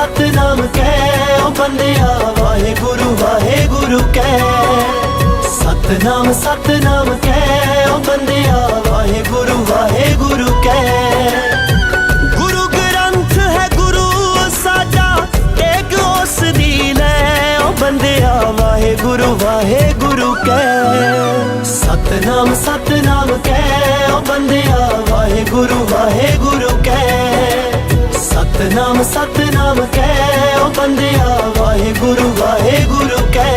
सतनाम कह ओ बंदिया वाहे गुरु कह। सतनाम सतनाम कह ओ बंदिया वाहे गुरु कह। गुरु ग्रंथ है गुरु साडा टेक उस दी लै ओ बंदिया वाहे गुरु कह। सतनाम सतनाम कह ओ बंदिया वाहे गुरु कह। सतनाम सतनाम कह ओ बंदिया वाहे गुरु कह।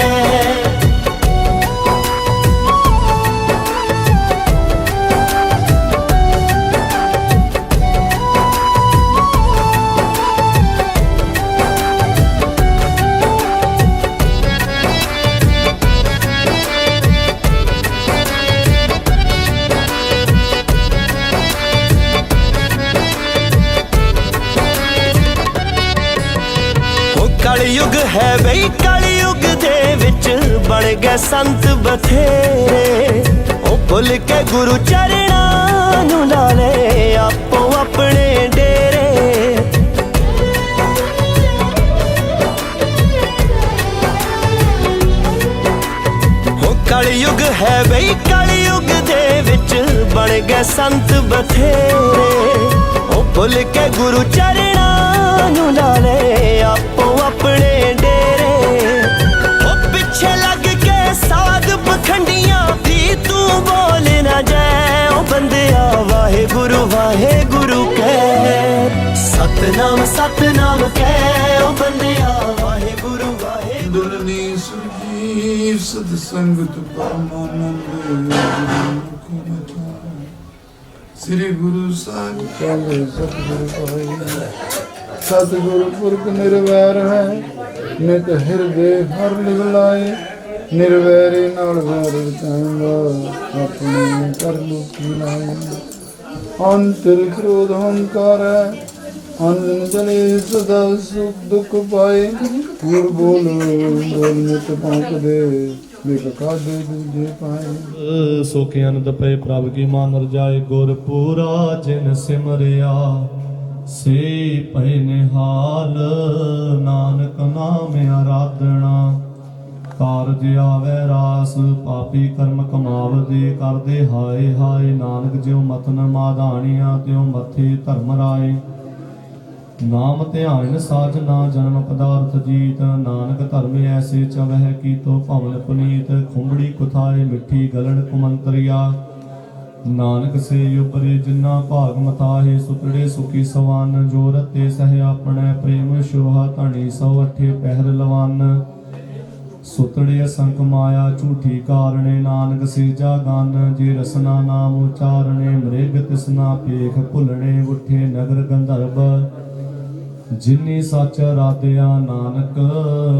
कलयुग है बई कलयुग दे विच बन गए संत बथेरे। ओ भुल के गुरु चरणां नूं ला ले आपो अपने डेरे। ओ कलयुग है बई कलयुग दे विच बन गए संत बथेरे। ओ भुल के गुरु चरणां नूं ला ले आपो अपने डेरे। ओ पिछे लग के साध पखंडियां भी तू बोल ना जाए ओ बंदिया वाहे गुरु कह। सतनाम सतनाम कह ओ बंदिया वाहे गुरु दुलनी सुरजीव सतसंगत परमानंद श्री गुरु साहिब काले सतगुरु पाई। सतगुरु पुरख निर्वैर है नित हिरदे हर निगलाए। निर्वैरी नाल वैर चाहेगा अपने कर लुकी लाए। अंतर क्रोध अहंकार है अंजन जले सदा सुख दुख पाए। गुर बोल नित पाक दे खादे दूजे पाए। सोखे अनंद पे प्रभ की मान रजाए। गुर पूरा जिन सिमरिया से पै निहाल। नानक नाम आराधना कारज आवे रास। पापी कर्म कमावदे करदे हाय हाय। नानक ज्यों मतन माधानिया त्यों मथे धर्म राय। नाम ध्यान साजना जन्म पदार्थ जीत। नानक धर्म ऐसे चवह की तो भवन पुनीत। खुंबड़ी कुथाए मिठी गलन कुमंतरिया। नानक से उपरे जिन्ना भाग मताहे। सुतड़े सुखी सवान जो रते सह अपने प्रेम शोभा धनी सौ अठे पहर लवान। सुतड़े असंख माया झूठी कारणे। नानक से जागान जे रसना नाम उचारणे। मृग तिसना पेख भुलने उठे नगर गंधर्व। जिन्नी सच राधया नानक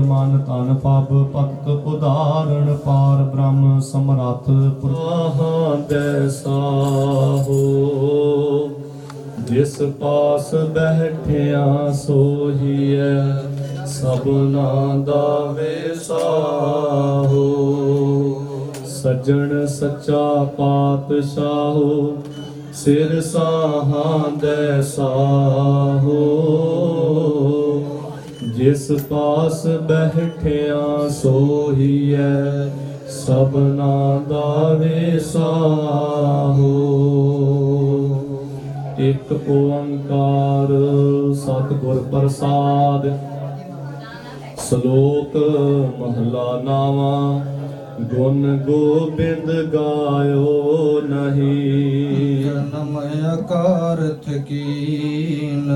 मन तन पब भगत उदाहरण। पार ब्रह्म समरथ पुरहा दैसा हो। जिस पास बैठिया सोहिए सबना दा वेसा हो। सज्जन सच्चा पातशाह सिर साहां दैसा हो। जिस पास बैठिया सोहिए सबना दा वेसा हो। एक ओंकार सतगुर प्रसाद। श्लोक महला नावा गुण गोबिंद गायो नहीं। जन्म अकारथ कीन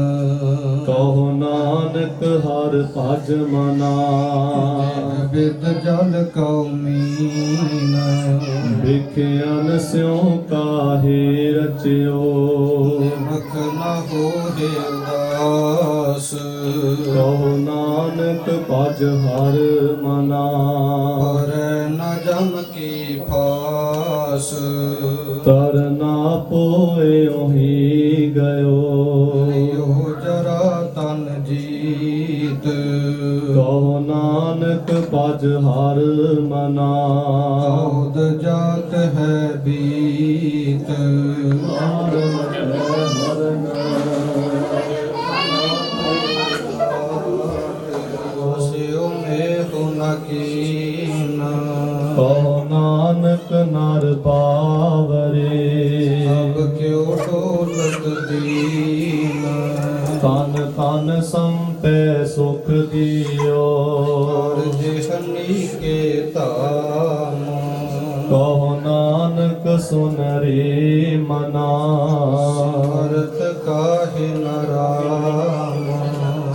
कहो नानक हर भज मना। विद जल कौमीन बिख्यान स्यों काहे रचियो। रख न हो उदास कहो नानक भज हर मना। पर न जम की फास तरना पोए ओही गयो। जरा तन जीत कहो नानक भज हर मना। औद जात है बीत ਕਹੋ ਨਾਨਕ ਨਰ ਬਾਵਰੇ ਸਭ ਕਿਉ ਡੋਲਤ ਦੀਨ ਤਨ ਤਨ ਸੰਪੈ ਸੁਖ ਦਿਓ ਹਰ ਜਿਹਨੀ ਕੇ ਧਾਮ ਕਹੋ ਨਾਨਕ ਸੁਨ ਰੇ ਮਨਾ ਅਰਥ ਕਾਹਿ ਨ ਰਾਮ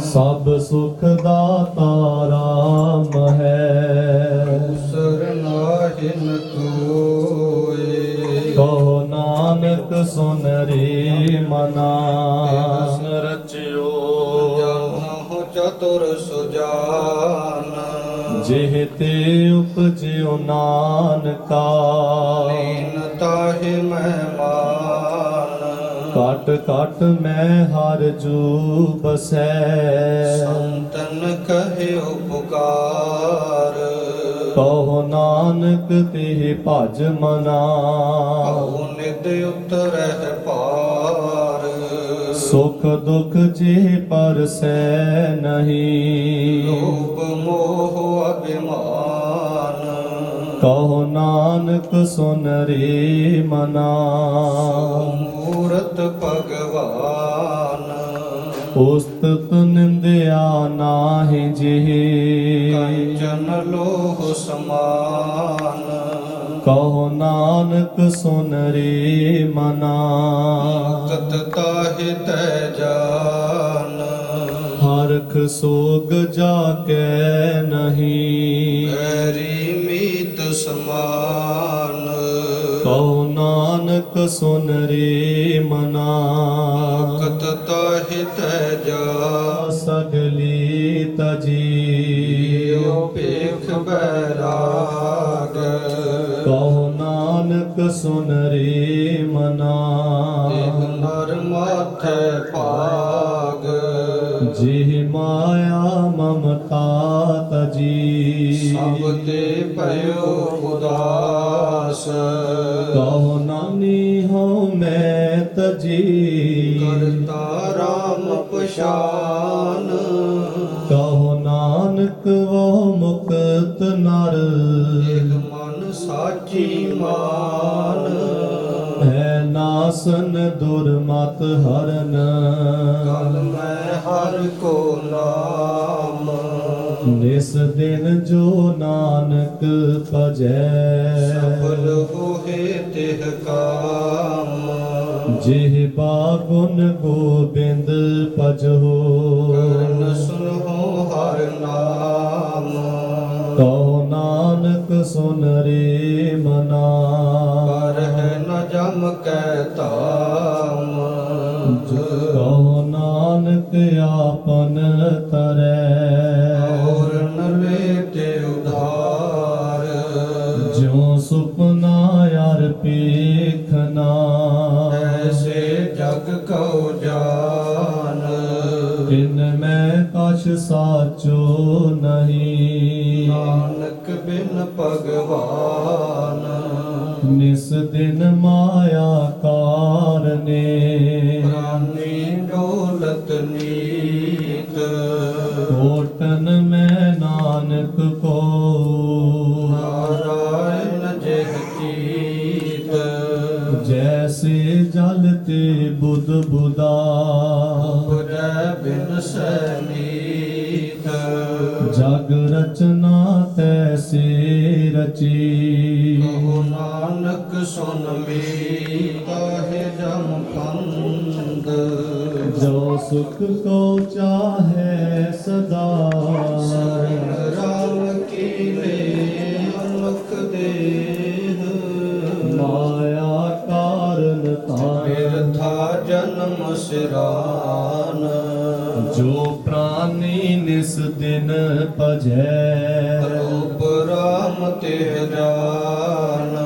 ਸਭ ਸੁਖ ਦਾਤਾ ਰਾਮ ਹੈ ਸਰ ਨਾਹਿ ਨ ਕੋਇ ਕਹੋ ਨਾਨਕ ਸੁਨ ਰੇ ਮਨਾ ਰਚਿਓ ਜਾਨਹੁ ਚਤੁਰ ਸੁਜਾਨ ਜਿਹ ਤੇ ਉਪਜਿਓ ਨਾਨਕਾ ਲੀਨ ਤਾਹਿ ਮਹਿਮਾਨ ਕਟ ਕਟ ਮੈਂ ਹਰ ਜੂ ਬਸੈ ਸੰਤਨ ਕਹਿਓ ਪੁਕਾਰ ਕਹੋ ਨਾਨਕ ਤੇ ਭਜ ਮਨਾ ਕਉ ਨਿਦ ਉਤਰਹਿ ਪਾਰ ਸੁਖ ਦੁਖ ਜੇ ਪਰਸੈ ਨਹੀਂ ਲੋਭ ਮੋਹ ਅਭਿਮਾਨ ਕਹੋ ਨਾਨਕ ਸੁਨ ਰੇ ਮਨਾ ਮੂਰਤ ਭਗਵਾਨ ਉਸਤਤ ਨਿੰਦਿਆ ਨਾਹਿ ਜਿਹ ਕੰਚਨ ਲੋਹ ਸਮਾਨ ਕਹੋ ਨਾਨਕ ਸੁਨ ਰੇ ਮਨਾ ਕਤ ਤਾਹਿ ਤੈ ਜਾਨ ਹਰਖ ਸੋਗ ਜਾ ਕੈ ਨਹੀਂ ਹਰੀ ਮੀਤ ਸਮਾਨ ਕਹੋ ਨਾਨਕ ਸੁਨ ਰੇ ਮਨਾ ਕਤ ਤਾਹਿ ਤੈ ਜਾ ਸਗਲੀ ਤਜੀਓ ਭੇਖ ਬੈਰਾਗ ਕਹੋ ਨਾਨਕ ਸੁਨ ਰੇ ਮਨਾ ਇਕ ਨਰ ਮਾਥੈ ਭਾਗ ਜਿਹ ਮਾਇਆ ਮਮਤਾ ਤਜੀ ਸਭ ਤੇ ਭਇਓ ਉਦਾਸ ਕਹੋ ਨਾਨੀ ਹਉ ਮੈਂ ਤਜੀ ਕਰਤਾ ਰਾਮ ਪਛਾਨ ਕਹੋ ਨਾਨਕ ਵੋ ਮੁਕਤ ਨਰ ਇਕ ਮਨ ਸਾਚੀ ਮਾਨ ਹੈ ਨਾਸਨ ਦੁਰਮਤ ਹਰਨ ਕਲ ਮੈਂ ਹਰ ਕੋ ਨਾਮ ਨਿਸ ਦਿਨ ਜੋ ਨਾਨਕ ਭਜੈ ਸਫਲ ਹੋਏ ਤਿਹ ਕਾਮ ਜਿਹ ਬਾਗੁਨ ਗੋਬਿੰਦ ਭਜੋ ਕਰਨ ਸੁਨੋ ਹਰ ਨਾਮ ਕਹੋ ਨਾਨਕ ਸੁਨ ਰੇ ਮਨਾ ਪਰ ਹੈ ਨ ਜਮ ਕੈ ਧਾਮ ਕਹੋ ਨਾਨਕ ਆਪਨ ਤਰੈ ਔਰ ਨ ਲੇਤੇ ਉਧਾਰ ਜਿਉ ਸੁਪਨਾ ਯਾਰ ਪੇਖਨਾ ਐਸੇ ਜਗ ਕਉ ਜਾਨ ਕਿਨ ਮੈਂ ਕਛ ਸਾਚੋ ਨਹੀਂ ਨਾਨਕ ਬਿਨ ਭਗਵਾਨ ਨਿਸ ਦਿਨ ਮਾਇਆ ਕਾਰਨੇ ਪ੍ਰਾਨੀ ਡੋਲਤ ਨੀਤ ਕੋਟਨ ਮੈਂ ਨਾਨਕ ਕੋ ਨਾਰਾਇਣ ਜਿਹ ਕੀਤ ਜੈਸੇ ਜਲ ਤੇ ਬੁੱਧ ਬੁਦਾ ਪੁਜੈ ਬਿਨ ਸੈਨੀਤ ਜਗ ਰਚਨਾ ਤੈਸੇ ਰਚੀ ਕਹੋ ਨਾਨਕ ਸੁਨ ਮੀਤਾ ਹੈ ਜਮ ਪੰਦ ਜੋ ਸੁਖ ਕੋ ਚਾਹੈ ਸਦਾ ਰਾਮ ਕੀ ਲੈ ਅਨੁਖ ਦੇਹ ਮਾਇਆ ਕਾਰਨ ਤਾਰੇ ਬਿਰਥਾ ਜਨਮ ਸਿਰਾਨ ਜੋ ਪ੍ਰਾਨੀ ਨਿਸ ਦਿਨ ਭਜੈ ਰੂਪ ਰਾਮ ਤੇ ਜਾਨ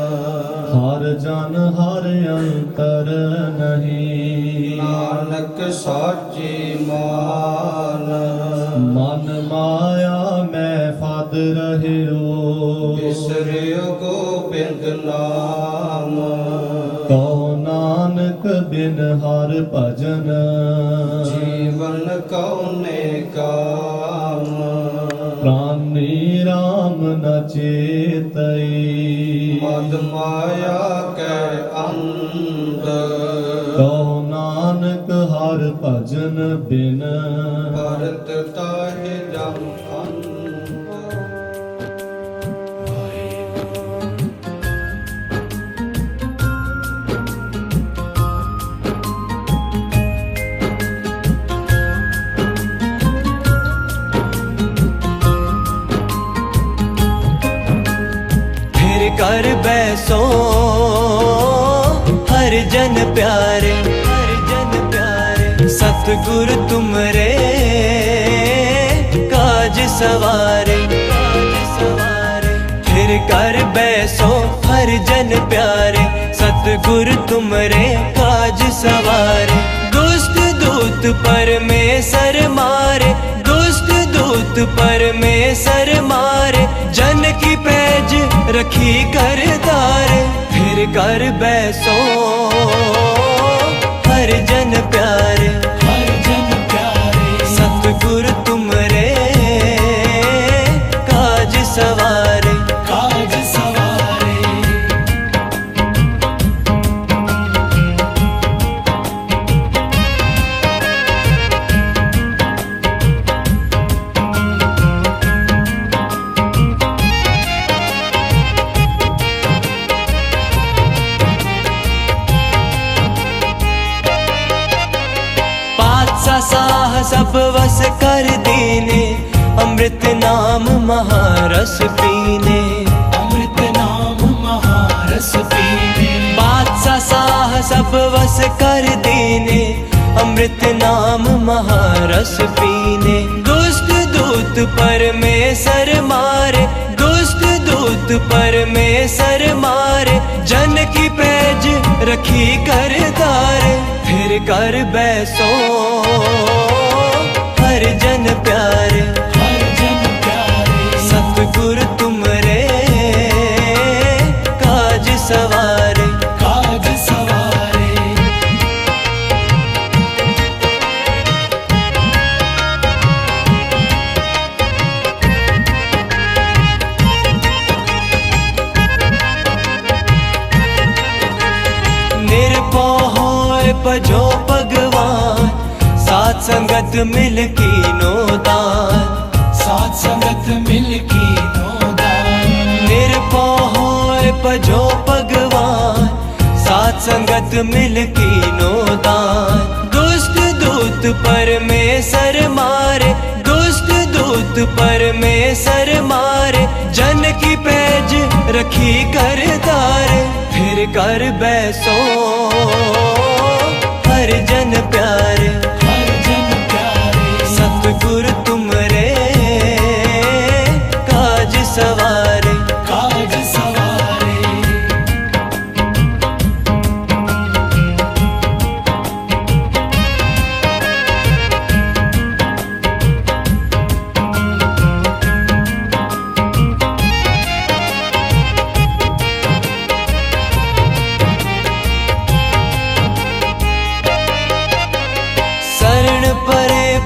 ਹਰ ਜਨ ਹਰ ਅੰਤਰ ਨਹੀਂ ਨਾਨਕ ਸਾਚੀ ਮਾਨ ਮਨ ਮਾਇਆ ਮੈਂ ਫਦ ਰਹਿਓ ਬਿਸਰਿਓ ਗੋਬਿੰਦ ਨਾਮ ਕਹੋ ਨਾਨਕ ਬਿਨ ਹਰ ਭਜਨ ਜੀਵਨ ਕਉਨੇ ਕਾਮ ਪ੍ਰਾਨੀ RAM न चेतई। मद माया कै अंध कहो नानक हर भजन बिन भरत ताहि जम अंध। फिर कर बैसो हर जन प्यारे, हर जन प्यारे। सतगुरु तुमरे काज सवारे, काज सवारे। फिर कर बैसो हर जन प्यारे, सतगुरु तुमरे काज सवारे। दुष्ट दूत परमेश्वर मारे, दुष्ट दूत परमेश्वर मारे। जन की पैज रखी कर तारे, फिर कर बैसो हर जन प्यारे, हर जन प्यारे। सतगुरु तुमरे काज सवारे, काज सवारे। साह सब वस कर दीने, अमृत नाम महारस पीने, अमृत नाम महारस पीने। बादशाह साह सब वस कर दीने, अमृत नाम महारस पीने। दुष्ट दूत परमेश्वर मारे, दुष्ट दूत परमेश्वर मारे। जन की पैज रखी कर तारे, फिर कर बैसो हर जन प्यारे, हर जन प्यारे। सतगुरु तुमरे काज सवारे, काज सवारे। निर्भय होए भजो भगवान, साथ संगत मिल कीनो दान, साथ संगत मिल कीनो दान। निर्भय होए भजो भगवान, साथ संगत मिल कीनो दान। दुष्ट दूत परमेश्वर मारे, दुष्ट दूत परमेश्वर मारे। जन की पैज रखी कर तारे, फिर कर बैसो हर जन प्यारे, हर जन प्यारे। सतगुरु तुमरे काज सवारे, काज सवारे।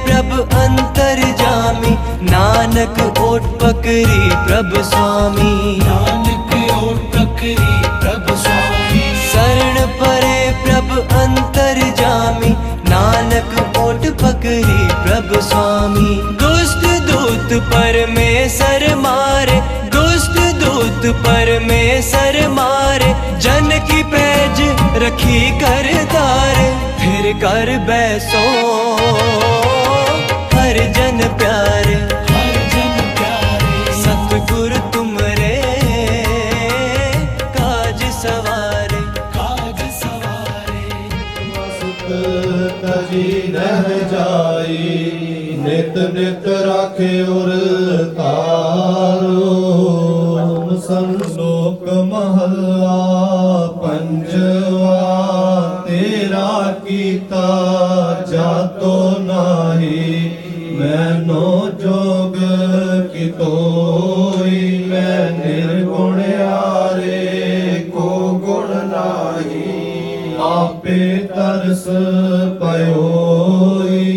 प्रभु अंतर जामी, नानक ओट पकड़ी प्रभु स्वामी, नानक ओट पकड़ी प्रभु स्वामी। शरण परे प्रभु अंतर जामी, नानक ओट पकड़ी प्रभु स्वामी। दुष्ट दूत परमेश्वर मारे, दुष्ट दूत परमेश्वर मारे। जन की पैज रखी कर तारे, फिर कर बैसो हर जन प्यारे, हर जन प्यारे। सतगुरु तुमरे काज सवारे, काज सवारे। मस्त तजी रह जाई, नित नित राखे उर तारो। संलोक महला पंजवा, तेरा कीता जातो नाही। मैनो जोग की तोई, मैं निर्गुण यारे को गुण नाही। आपे तरस पयोई,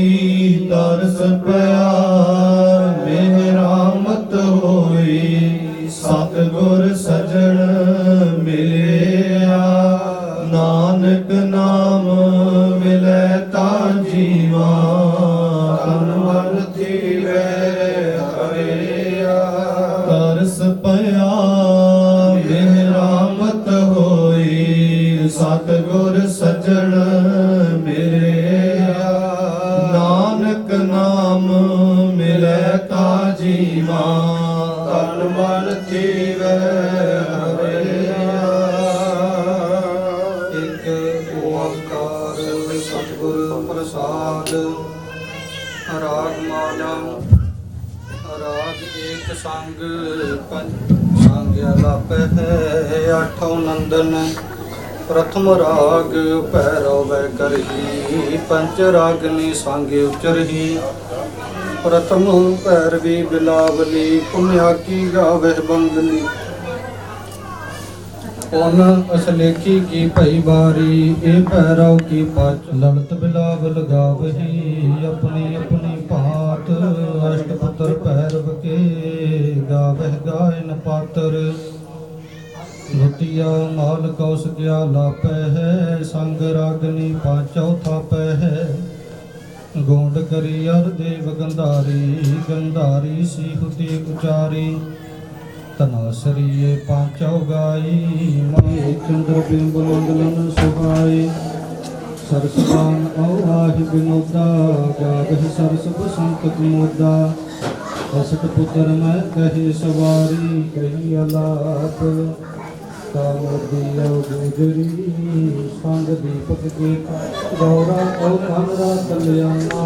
तरस पया मेरा मत होई। ਸਤਿਗੁਰ ਸਜਣ ਮਿਲਿਆ, ਨਾਨਕ ਨਾਮ ਮਿਲੈ ਤਾਂ ਜੀਵਾ, ਤਨ ਮਨ ਥੀਵੈ ਹਰਿਆ। ਤਰਸ ਪਿਆ ਮਿਹਰਾਮਤ ਹੋਈ, ਸਤਿਗੁਰ ਸਜਣ ਮਿਲਿਆ, ਨਾਨਕ ਨਾਮ ਮਿਲੈ ਤਾਂ ਜੀਵਾ, ਤਨ ਮਨ ਥੀਵੈ ਹਰਿਆ। ਇੱਕ ਓੰਕਾਰ ਸਤਿਗੁਰ ਪ੍ਰਸਾਦ। ਰਾਗ ਮਾਲਾ ਰਾਗ ਏਕ ਸੰਗ ਪੰਜ ਸੰਗ ਅਲਾਪੈ ਹੈ ਆਠੋ ਨੰਦਨ। ਪ੍ਰਥਮ ਰਾਗ ਭੈਰਵ ਵੈ ਕਰਹੀ, ਪੰਚ ਰਾਗਨੀ ਸੰਗ ਉਚਰਹੀ। ਪ੍ਰਥਮ ਭੈਰਵੀ ਬਿਲਾਵਲੀ, ਪੁਨਿਆ ਕੀ ਗਾਵਹਿ ਬੰਗਲੀ। ਪੁਨ ਅਸਲੇਖੀ ਕੀ ਭਈ ਬਾਰੀ, ਇਹ ਭੈਰਵ ਕੀ ਪਚ ਲਲਤ ਬਿਲਾਵਲ ਗਾਵਹੀ। ਆਪਣੀ ਆਪਣੀ ਭਾਤ ਅਸ਼ਟਪੁੱਤਰ ਭੈਰਵ ਕੇ, ਗਾਵਹਿ ਗਾਇਨ ਪਾਤਰ। ਦੁਤੀਆ ਮਾਲ ਕੌਸ ਗਿਆ ਲਾਪੈ ਹੈ, ਸੰਗ ਰਾਗਨੀ ਪਾਚੌ ਥਾਪੈ ਹੈ। ਗੋਂਡ ਕਰੀ ਅਰ ਦੇਵ ਗੰਧਾਰੀ, ਗੰਧਾਰੀ ਸੀਹੁਤੀ ਉਚਾਰੀ। ਤਨਾਸਰੀਏ ਪਾਚੌ ਗਾਈ, ਮਾਏ ਚੰਦਰ ਬਿੰਬ ਮੰਗਲਨ ਸੁਹਾਈ। ਸਰਸਬਾਨ ਔਆਹਿ ਬਿਨੋਦਾ, ਗਾਵਹਿ ਸਰਸ ਬਸੰਤ ਕੁਮੋਦਾ। ਅਸਟ ਪੁੱਤਰ ਮੈਂ ਕਹੀ ਸਵਾਰੀ, ਕਹੀ ਅਲਾਪ ਕਾਮਦੀਓ ਗੁਜਰੀ। ਸੰਗ ਦੀਪਕ ਕੇ ਗੌਰਾ ਔ ਕਮਰਾ ਕਲਿਆਣਾ,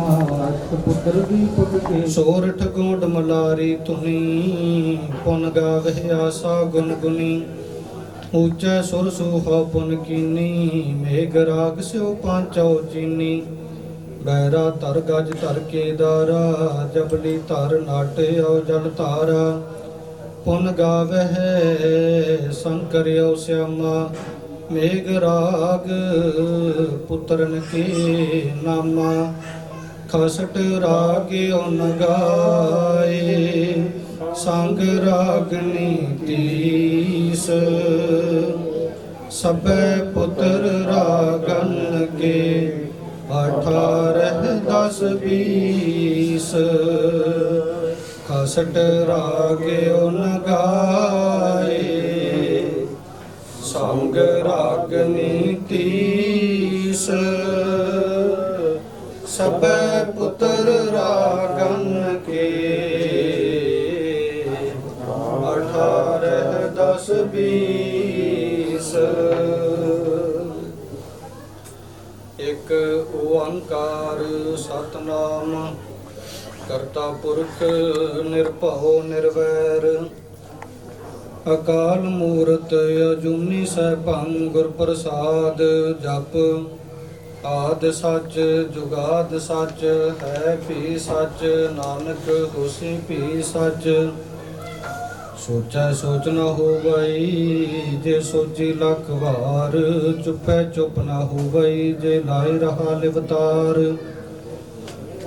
ਅਸਟ ਪੁੱਤਰ ਦੀਪਕ ਕੇ ਸੋਰਠ ਗੋਂਡ ਮਲਾਰੀ ਤੁਹੀ। ਪੁਨ ਗਾਵਹਿ ਆਸਾ ਗੁਨ ਗੁਨੀ, ਊਚੈ ਸੁਰ ਸੁਹਾ ਪੁਨ ਕੀਨੀ। ਮੇਘ ਰਾਗ ਸਿਓ ਪਾਂਚੋ ਚੀਨੀ, ਬੈਰਾ ਧਰ ਗਜ ਧਰ ਕੇਦਾਰਾ। ਜਬਲੀ ਧਰ ਨਾਟਿਓ ਜਲ ਧਾਰਾ, ਪੁਨ ਗਾਵਹਿ ਸੰਕਰਿਓ ਸਿਆਮਾ। ਮੇਘ ਰਾਗ ਪੁੱਤਰਨ ਕੇ ਨਾਮਾ, ਖਸਟ ਰਾਗਿਓ ਨ ਗਾਏ। ਸੰਗ ਰਾਗਨੀ ਤੀਸ, ਸਭੈ ਪੁੱਤਰ ਰਾਗਨ ਕੇ। 18 10 20 ਖਸਟ ਰਾਗਿਓ ਨ ਗਾਏ। ਸੰਗ ਰਾਗਨੀ ਤੀਸ, ਸਭੈ ਪੁੱਤਰ ਰਾਗਨ ਕੇ। 18 10 20 ਇੱਕ ਓੰਕਾਰ ਸਤਨਾਮ ਕਰਤਾ ਪੁਰਖ ਨਿਰਭਉ ਨਿਰਵੈਰ। ਅਕਾਲ ਮੂਰਤ ਅਜੂਨੀ ਸੈਭੰ ਗੁਰ ਪ੍ਰਸਾਦ। ਜਪ ਆਦ ਸੱਚ ਜੁਗਾਦ ਸੱਚ, ਹੈ ਭੀ ਸੱਚ ਨਾਨਕ ਹੋਸੀ ਭੀ ਸੱਚ। ਸੋਚੈ ਸੋਚ ਨ ਹੋਵਈ, ਜੇ ਸੋਚੀ ਲੱਖ ਵਾਰ। ਚੁੱਪੈ ਚੁੱਪ ਨ ਹੋਵਈ, ਜੇ ਲਾਇ ਰਹਾ ਲਿਵਤਾਰ।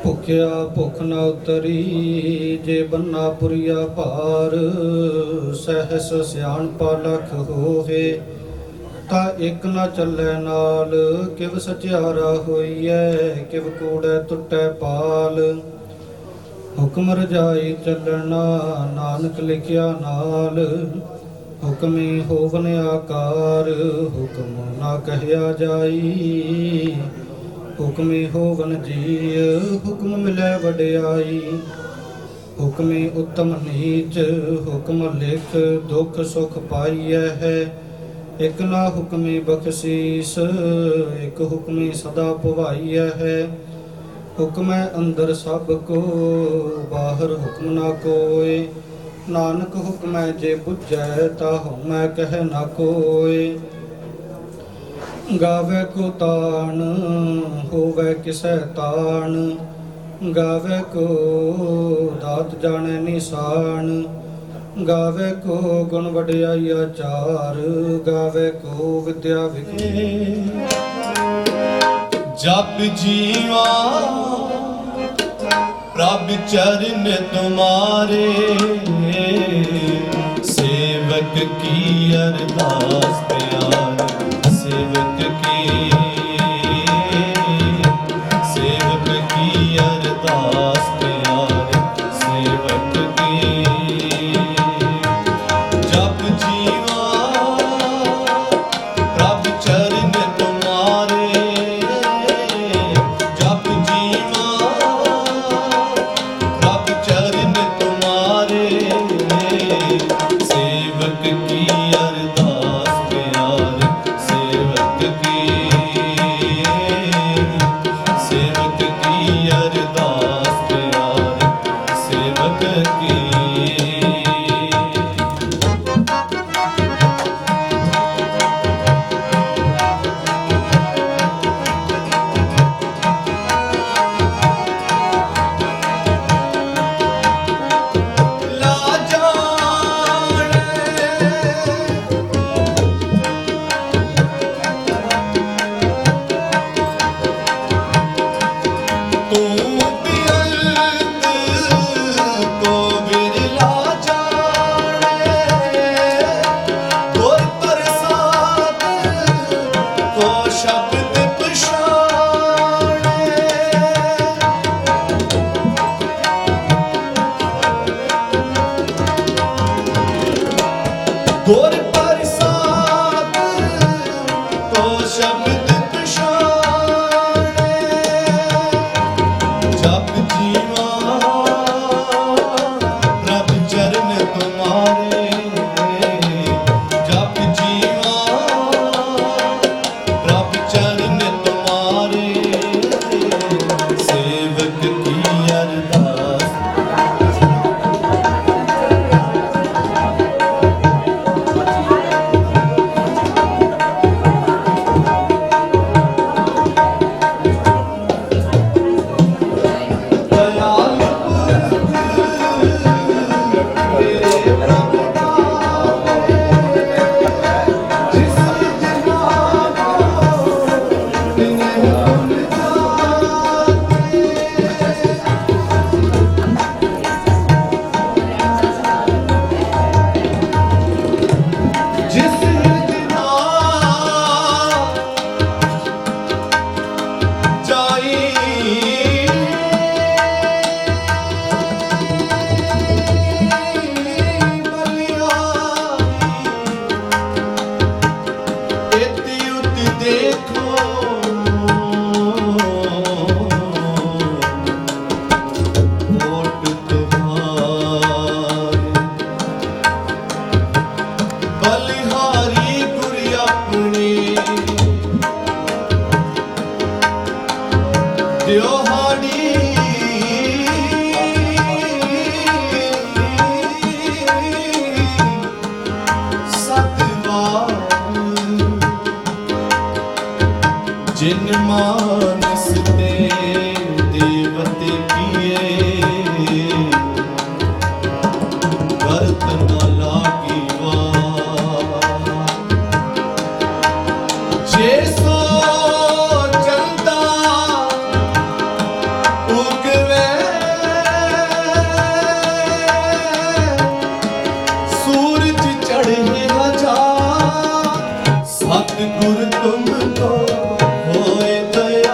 ਭੁਖਿਆ ਭੁਖ ਨ ਉਤਰੀ, ਜੇ ਬੰਨਾ ਪੁਰੀਆ ਭਾਰ। ਸਹਿਸ ਸਿਆਣਪਾ ਲਖ ਹੋਵੇ, ਤਾਂ ਇੱਕ ਨ ਚੱਲੈ ਨਾਲ। ਕਿਵ ਸਚਿਆਰਾ ਹੋਈਐ, ਕਿਵ ਕੂੜੈ ਟੁੱਟੈ ਪਾਲ। ਹੁਕਮ ਰਜਾਈ ਚੱਲਣਾ, ਨਾਨਕ ਲਿਖਿਆ ਨਾਲ। ਹੁਕਮੀ ਹੋਵਨ ਆਕਾਰ, ਹੁਕਮ ਨਾ ਕਹਿਆ ਜਾਈ। ਹੁਕਮੀ ਹੋਵਨ ਜੀ, ਹੁਕਮ ਮਿਲੈ ਵਡਿਆਈ। ਹੁਕਮੀ ਉਤਮ ਨੀਚ, ਹੁਕਮ ਲਿਖ ਦੁਖ ਸੁਖ ਪਾਈਐ ਹੈ। ਇਕ ਨਾ ਹੁਕਮੀ ਬਖਸ਼ੀਸ, ਇਕ ਹੁਕਮੀ ਸਦਾ ਭਵਾਈਐ ਹੈ। ਹੁਕਮੈ ਅੰਦਰ ਸਭ ਕੋ, ਬਾਹਰ ਹੁਕਮ ਨਾ ਕੋਇ। ਨਾਨਕ ਹੁਕਮੈ ਜੇ ਬੁਝੈ, ਤਾ ਹਉਮੈ ਕਹਿ ਨਾ ਕੋਇ। ਗਾਵੇ ਕੋ ਤਾਣ, ਹੋਵੇ ਕਿਸੈ ਤਾਣ। ਗਾਵੇ ਕੋ ਦਾਤ ਜਾਣੈ ਨਿਸ਼ਾਨ। ਗਾਵੇ ਕੋ ਗੁਣ ਵਡਿਆਈ ਆਚਾਰ। ਗਾਵੇ ਕੋ ਵਿਦਿਆ ਵਿਖੇ। ਜਪ ਜੀਵਾ ਪ੍ਰਭ ਚਰਨ ਤੁਮਾਰੇ, ਸੇਵ सेवक की अरदास प्यार, सेवक की अरदास प्यार, सेवक की। जप जीवा प्रभ चरण तुम्हारे, जप जीवा प्रभ चरण तुम्हारे, सेवक की अरदास प्यार, सेवक की, सेवक की अरदास प्यार, सेवक की। गुर प्रसाद तो शब्द पछाणे, जप जीवा प्रभ चरण तुम्हारे, जप जीवा प्रभ चरण तुम्हारे, सेवक की अरदास। जिन मानस ते देवते किए, करत न लागी वार। जे सो चलता उगवे, सूरज चढ़े हजार, सतगुर तुम तो होए दया।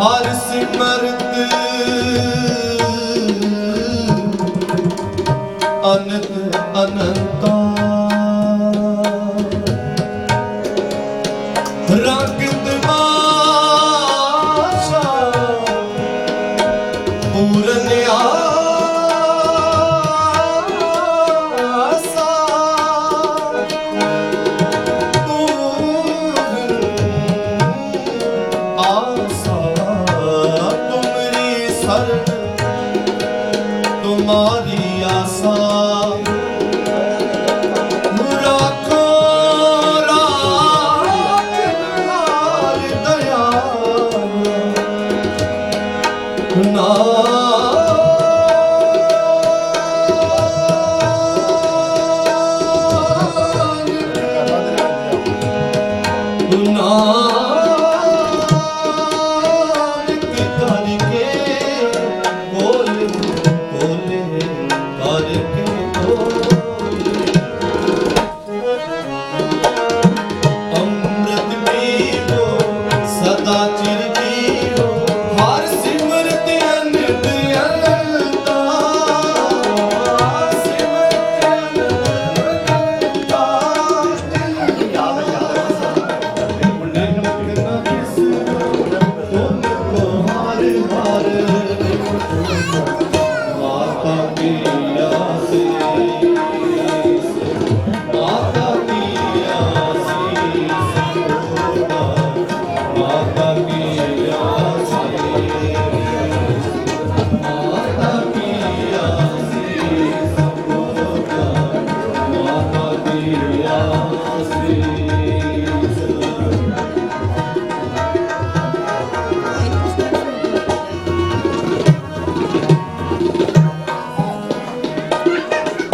ਹਰ ਸਿਮਰਤ ਅਨੰਤ ਅਨੰਤਾ ਰੰਗਤ ਮਾਸ਼ਾ ਪੂਰਨ ਆਸਾ तुम्हारी आशा राखो राखनार दयाल नानक करके बोले बोले करके बोले अमृत पीवो सदा चिर जियो हर सिमरत अनंत अनंता सिमरत अनंता तुमको हर हर माता की आशीष माता की आशीष माता की आशीष माता की आशीष माता की आशीष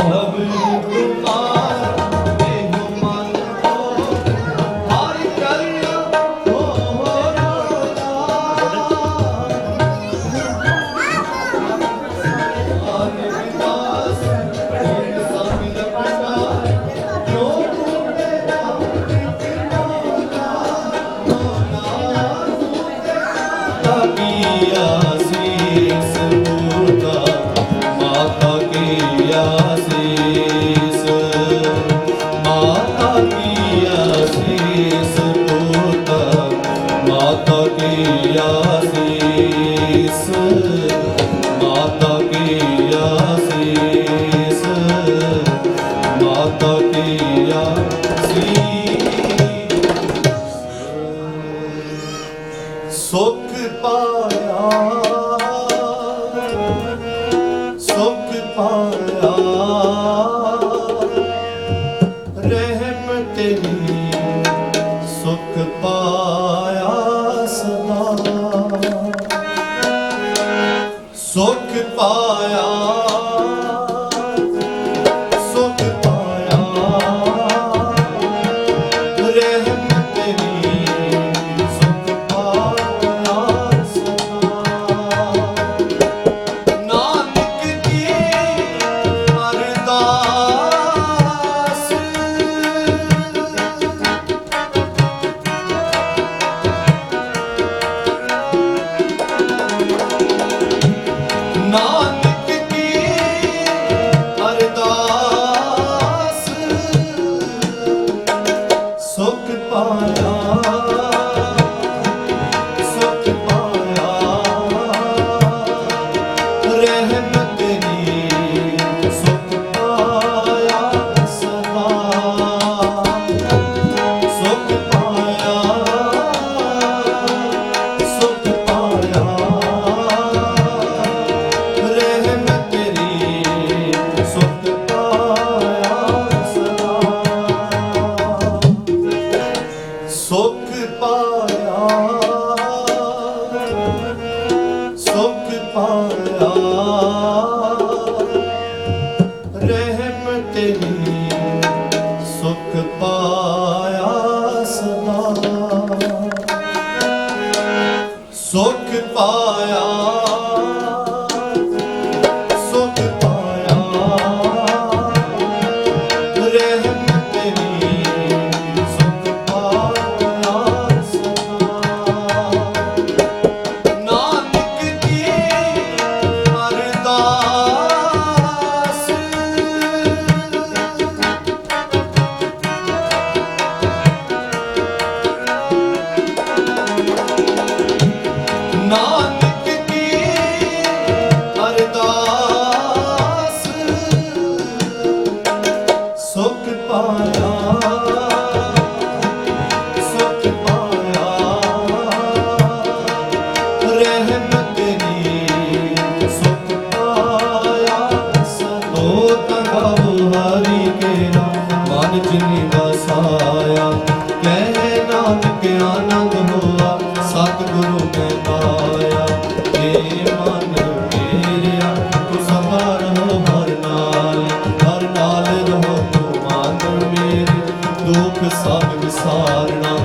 अब तुम्हारे मन को हर करना हो दास संग प्रकार जो की आशीष पूर्णा माता की आशीष माता की आशीष पूर्णा माता की आशीष माता की आशीष माता की आशीष सुख पाया सुख पाया रहम तेरी सुख पाया सदा सुख पाया सुख पाया रहम तेरी सुख पाया सदा नानक की अरदास नानक की अरदास सुख पाया सुख पाया रहम तेरी सुख पाया सदा सुख पाया सुख पाया रहम तेरी सुख पाया सदा सुख पाया सुख पाया रहम तेरी सुख पाया सदा सुख पाया सुख पाया रहम तेरी ਸਭ ਵਿਸਾਰਣਾ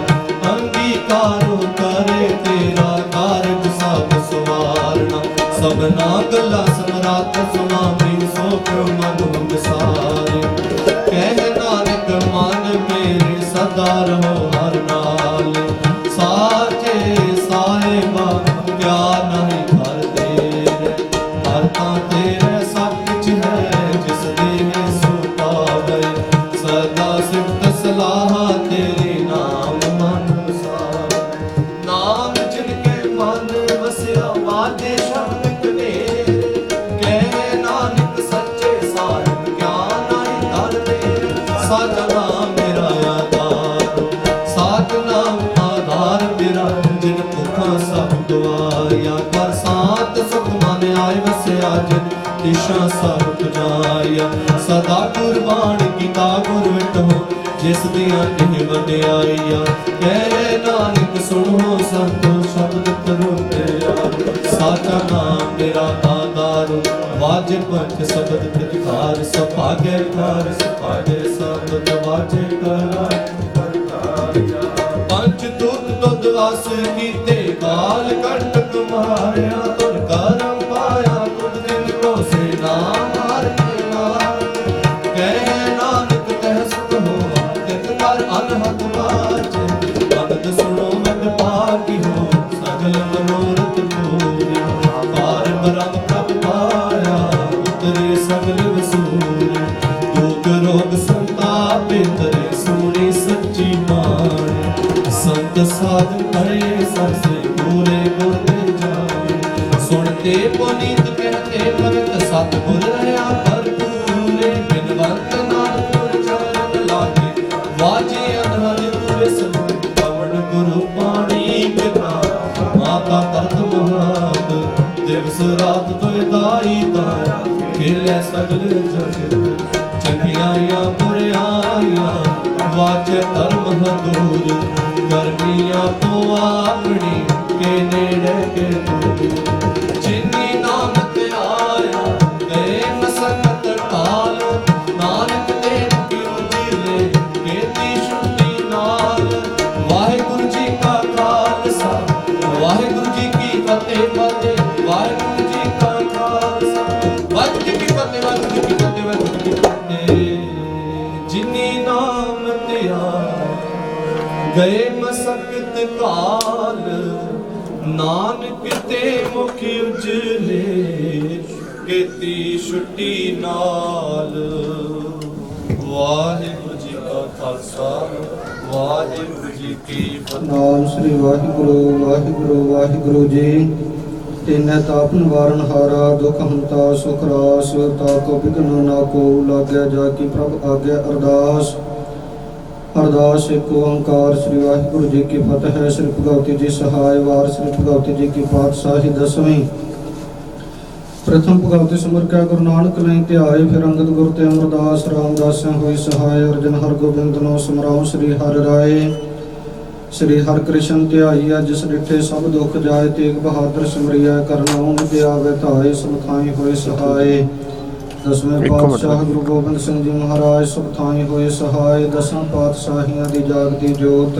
ਅੰਗੀਕਾਰੋ ਕਰੇ ਤੇਰਾ ਕਾਰਜ ਸਭ ਸਵਾਰਣਾ ਸਭਨਾ ਗੱਲਾਂ ਸਮਰਾਤ ਸੁਆਮੀ ਸੋ ਕਿਉ ਮਨ ਵਿਸਾਰੇ ਕਹਿ ਨਾਨਕ ਮਨ ਮੇਰੇ ਸਦਾ ਰਹੋ ਹਰ ਨਾਲ ਸਾਚੇ ਸਾਹਿਬਾ ਕਿਆ ਨਹੀਂ ਕਰ ਤੇਰੇ ਹਰ ਤਾਂ ਤੇਰੇ ਸਭ ਕੁਛ ਹੈ ਜਿਸ ਦੇ ਸੋ ਪਾਵੇ ਸਦਾ ਸਿਫਤ ਸਲਾਹ ਤੇਰੇ ਨਾਮ ਮਨ ਵਸਾਵੇ ਨਾਮ ਜਿਨ ਕੇ ਮਨ ਵਸਿਆ ਵਾਜੇ ਸ਼ਬਦ ਕਨੇਰੇ ਕਹਿ ਨਾਨਕ ਸੱਚੇ ਸਾਹਿਬ ਕਿਆ ਨਹੀਂ ਕਰ ਤੇਰੇ ਸਾਚਾ ਨਾਮ ਮੇਰਾ ਆਧਾਰ ਸਾਚ ਨਾਮ ਆਧਾਰ ਮੇਰਾ ਜਿਨ ਭੁੱਖਾਂ ਸਭ ਗਵਾਇਆ ਕਰ ਸਾਤ ਸੁਖ ਮਨ ਆਏ ਵਸਿਆ ਜਿਨ ਦਿਸ਼ਾ ਸਭ ਪੁਜਾਇਆ ਸਦਾ ਕੁਰਬਾਨ ਕੀਤਾ ਗੁਰ ਵਿਟੋ ਜਿਸ ਦੀਆਂ ਇਹ ਵਡਿਆਈਆਂ ਕਹਿ ਨਾਨਕ ਸੁਣੋ ਸੰਤੋ ਸ਼ਬਦ ਕਰੋ ਤੇਰਾ ਸਾਚਾ ਨਾਮ ਮੇਰਾ ਆਧਾਰ ਵਾਜੇ ਪੰਚ ਸ਼ਬਦ ਪ੍ਰਤਿਕਾਰ ਸਭਾਗੇ ਘਰ ਸਭਾਗੇ ਸਬਦ ਵਾਜੇ ਕਰ ਪੰਜ ਦੁੱਧ ਦੁੱਧ ਵਾਸ ਕੀਤੇ ਗਾਲ ਕੰਟਕ ਮਾਰਿਆ ਤੁਰ ਕਰਮ ਪਾਇਆ ਤੁਧ ਦਿਨ ਰੋਸੇ ਨਾਮ ਹਰ ਕੇ ਨਾਮ ਕਹਿ ਨਾਨਕ ਕਹਿ ਸੁਖ ਹੋ ਤਿਤ ਕਰ ਅਨਹਦ ਬਾਚੇ ਭਗਤ ਸੁਣੋ ਮਨ ਭਾਗੀ ਹੋ ਸਗਲ ਮਨੋਰਥ ਪੂਰੀ ਪਾਰ ਬ੍ਰਹਮ ਪ੍ਰਭ ਪਾਇਆ ਉਤਰੇ ਸਗਲ ਵਸੂਰੇ ਦੁਖ ਰੋਗ ਸੰਤਾਪੇ ਤਰੇ ਸੁਣੀ ਸੱਚੀ ਬਾਣੀ ਸੰਤ ਸਾਧ ਕਰੇ ਸਰਸੇ ਪੂਰੇ ਗੁਰ ਦੇ ਜਾਣੇ ਸੁਣਤੇ ਪੁਨੀਤ ਕਹਤੇ ਭਗਤ ਸਤਿਗੁਰ ਰਹਾ ਭਰਪੂਰੇ ਬਿਨਵੰਤ ਨਾਨਕ ਚਰਨ ਲਾਗੇ ਵਾਜੇ ਅਨਹਦ ਪੂਰੇ ਸਤਿ ਪਵਨ ਗੁਰੂ ਪਾਣੀ ਬਿਨਾ ਮਾਤਾ ਤਰਤ ਮਹਾਤ ਦਿਵਸ ਰਾਤ ਤੋਇ ਦਾਈ ਦਾਇਆ ਖੇਲੇ ਸਗਲ ਜਗਤ ਚੰਗਿਆਈਆਂ ਬੁਰਿਆਈਆਂ ਵਾਜੇ ਧਰਮ ਹਦੂਰ ਗਰਮੀਆਂ ਤੋਂ ਆਪਣੀ ਕੇ ਨੇੜੇ ਕੇ ਦੂਰ ਜਿਨੀ ਨਾਮ ਤੇ ਆਇਆ ਗਏ ਮਸਕਤ ਟਾਲ ਨਾਨਕ ਦੇ ਕਿਉ ਦਿਲੇ ਕੀਤੀ ਸ਼ੁੱਧੀ ਨਾਲ ਵਾਹਿਗੁਰੂ ਜੀ ਕਾ ਖਾਲਸਾ ਵਾਹਿਗੁਰੂ ਜੀ ਕੀ ਫਤਿਹ ਫਤਿਹ ਵਾਹਿਗੁਰੂ ਜੀ ਕਾ ਖਾਲਸਾ ਵਾਹਿਗੁਰੂ ਜੀ ਕੀ ਫਤਿਹ ਵਾਹਿਗੁਰੂ ਜੀ ਕੀ ਫਤਿਹ ਵਾਹਿਗੁਰੂ ਜੀ ਕੀ ਫਤਿਹ ਜਿਨੀ ਨਾਮ ਤੇ ਆਇਆ ਗਏ ਮਸਕਤ ਕਾਲ ਨਾਨਕ ਤੇ ਮੁਖ ਉਜਲੇ ਕੀਤੀ ਛੁੱਟੀ ਨਾਲ ਵਾਹਿਗੁਰੂ ਜੀ ਕਾ ਖਾਲਸਾ ਵਾਹਿਗੁਰੂ ਜੀ ਕੀ ਫਤਿਹ ਨਾਮ ਸ੍ਰੀ ਵਾਹਿਗੁਰੂ ਵਾਹਿਗੁਰੂ ਵਾਹਿਗੁਰੂ ਜੀ ਤੇਨੇ ਤਾਪ ਨਿਵਾਰਨ ਹਾਰਾ ਦੁਖ ਹੰਤਾ ਸੁਖ ਰਾਸ ਤਾ ਕੋ ਬਿਘਨ ਨਾ ਕੋ ਲਾਗਿਆ ਜਾ ਕੀ ਪ੍ਰਭ ਆਗਿਆ ਅਰਦਾਸ ਅਰਦਾਸ ਏਕ ਓੰਕਾਰ ਸ੍ਰੀ ਵਾਹਿਗੁਰੂ ਜੀ ਕੀ ਫਤਿਹ ਹੈ ਸ੍ਰੀ ਭਗਵਤੀ ਜੀ ਸਹਾਇ ਵਾਰ ਸ੍ਰੀ ਭਗਵਤੀ ਜੀ ਕੀ ਪਾਤਸ਼ਾਹੀ ਦਸਵੀਂ ਪ੍ਰਥਮ ਭਗਵਤੀ ਸਿਮਰ ਕੈ ਗੁਰੂ ਨਾਨਕ ਲਈ ਧਿਆਏ ਫਿਰ ਅੰਗਦ ਗੁਰ ਤੇ ਅਮਰਦਾਸ ਰਾਮਦਾਸ ਹੋਈ ਸਹਾਇ ਅਰਜਨ ਹਰਗੋਬਿੰਦ ਨੋ ਸਮਰਾਉ ਸ੍ਰੀ ਹਰਿ ਰਾਏ ਸ੍ਰੀ ਹਰਿ ਕ੍ਰਿਸ਼ਨ ਧਿਆਈ ਜਿਸ ਡਿਠੇ ਸਭ ਦੁਖ ਜਾਏ ਤੇਗ ਬਹਾਦਰ ਸਿਮਰਿਆ ਕਰਨਾਉ ਨਿਤ ਆਵੇ ਧਾਏ ਸਭ ਥਾਈ ਹੋਏ ਸਹਾਇ ਦਸਵੇਂ ਪਾਤਸ਼ਾਹ ਗੁਰੂ ਗੋਬਿੰਦ ਸਿੰਘ ਜੀ ਮਹਾਰਾਜ ਸਭ ਥਾਈ ਹੋਏ ਸਹਾਇ ਦਸਾਂ ਪਾਤਸ਼ਾਹੀਆਂ ਦੀ ਜਾਗਦੀ ਜੋਤ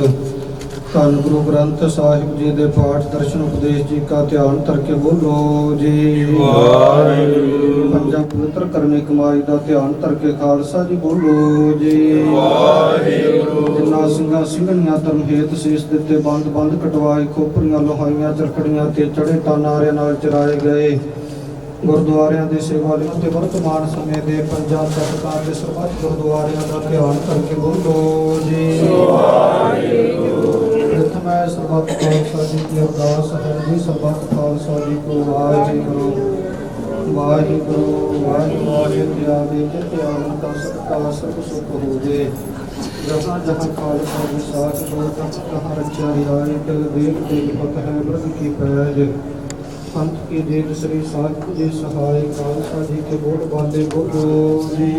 ਧੰਨ ਗੁਰੂ ਗ੍ਰੰਥ ਸਾਹਿਬ ਜੀ ਦੇ ਪਾਠ ਦਰਸ਼ਨ ਉਪਦੇਸ਼ ਜੀ ਕਾ ਧਿਆਨ ਧਰ ਕੇ ਬੋਲੋ ਜੀ ਵਾਹਿਗੁਰੂ ਪੰਜਾਂ ਪਵਿੱਤਰ ਕਰਮੀ ਕਮਾਈ ਦਾ ਧਿਆਨ ਧਰ ਕੇ ਖਾਲਸਾ ਜੀ ਬੋਲੋ ਜੀ ਵਾਹਿਗੁਰੂ ਜਿਨ੍ਹਾਂ ਸਿੰਘਾਂ ਸਿੰਘਣੀਆਂ ਧਰਮ ਹੇਤ ਸੀਸ ਦਿੱਤੇ ਬੰਦ ਬੰਦ ਕਟਵਾਏ ਖੋਪਰੀਆਂ ਲੋਹਾਈਆਂ ਚਰਖੜੀਆਂ ਤੇ ਚੜੇ ਤਾਨਾਰਿਆਂ ਨਾਲ ਚਰਾਏ ਗਏ ਗੁਰਦੁਆਰਿਆਂ ਦੇ ਸੇਵਾ ਲਈ ਤੇ ਵਰਤਮਾਨ ਸਮੇਂ ਦੇ ਪੰਜਾਂ ਤਖਤਾਂ ਦੇ ਸਰਬੱਤ ਗੁਰਦੁਆਰਿਆਂ ਦਾ ਧਿਆਨ ਕਰਕੇ ਬੋਲੋ ਜੀ ਵਾਹਿਗੁਰੂ ਪ੍ਰਥਮੈ ਸਰਬੱਤ ਖਾਲਸਾ ਜੀ ਕੀ ਅਰਦਾਸ ਹੈ ਜੀ ਸਰਬੱਤ ਖਾਲਸਾ ਜੀ ਕੋ ਵਾਹਿਗੁਰੂ ਵਾਹਿਗੁਰੂ ਵਾਹਿਗੁਰੂ ਜੀ ਆਵੇ ਜਿਤ ਆਵਨ ਦਾ ਸਤਿਕਾਰ ਸਭ ਸੁਖ ਹੋਵੇ ਜਹਾਂ ਜਹਾਂ ਖਾਲਸਾ ਜੀ ਸਾਥ ਬੋਲਤ ਕਹਾਂ ਰਚਿਆ ਰਿਆਇ ਤਿਲ ਦੇਖ ਦੇਖ ਪਤ ਹੈ ਬ੍ਰਹਮ ਕੀ ਪੈਜ पंथ की देव श्री साहिब जी सहाय खालसा जी के बोल बाले बोलो जी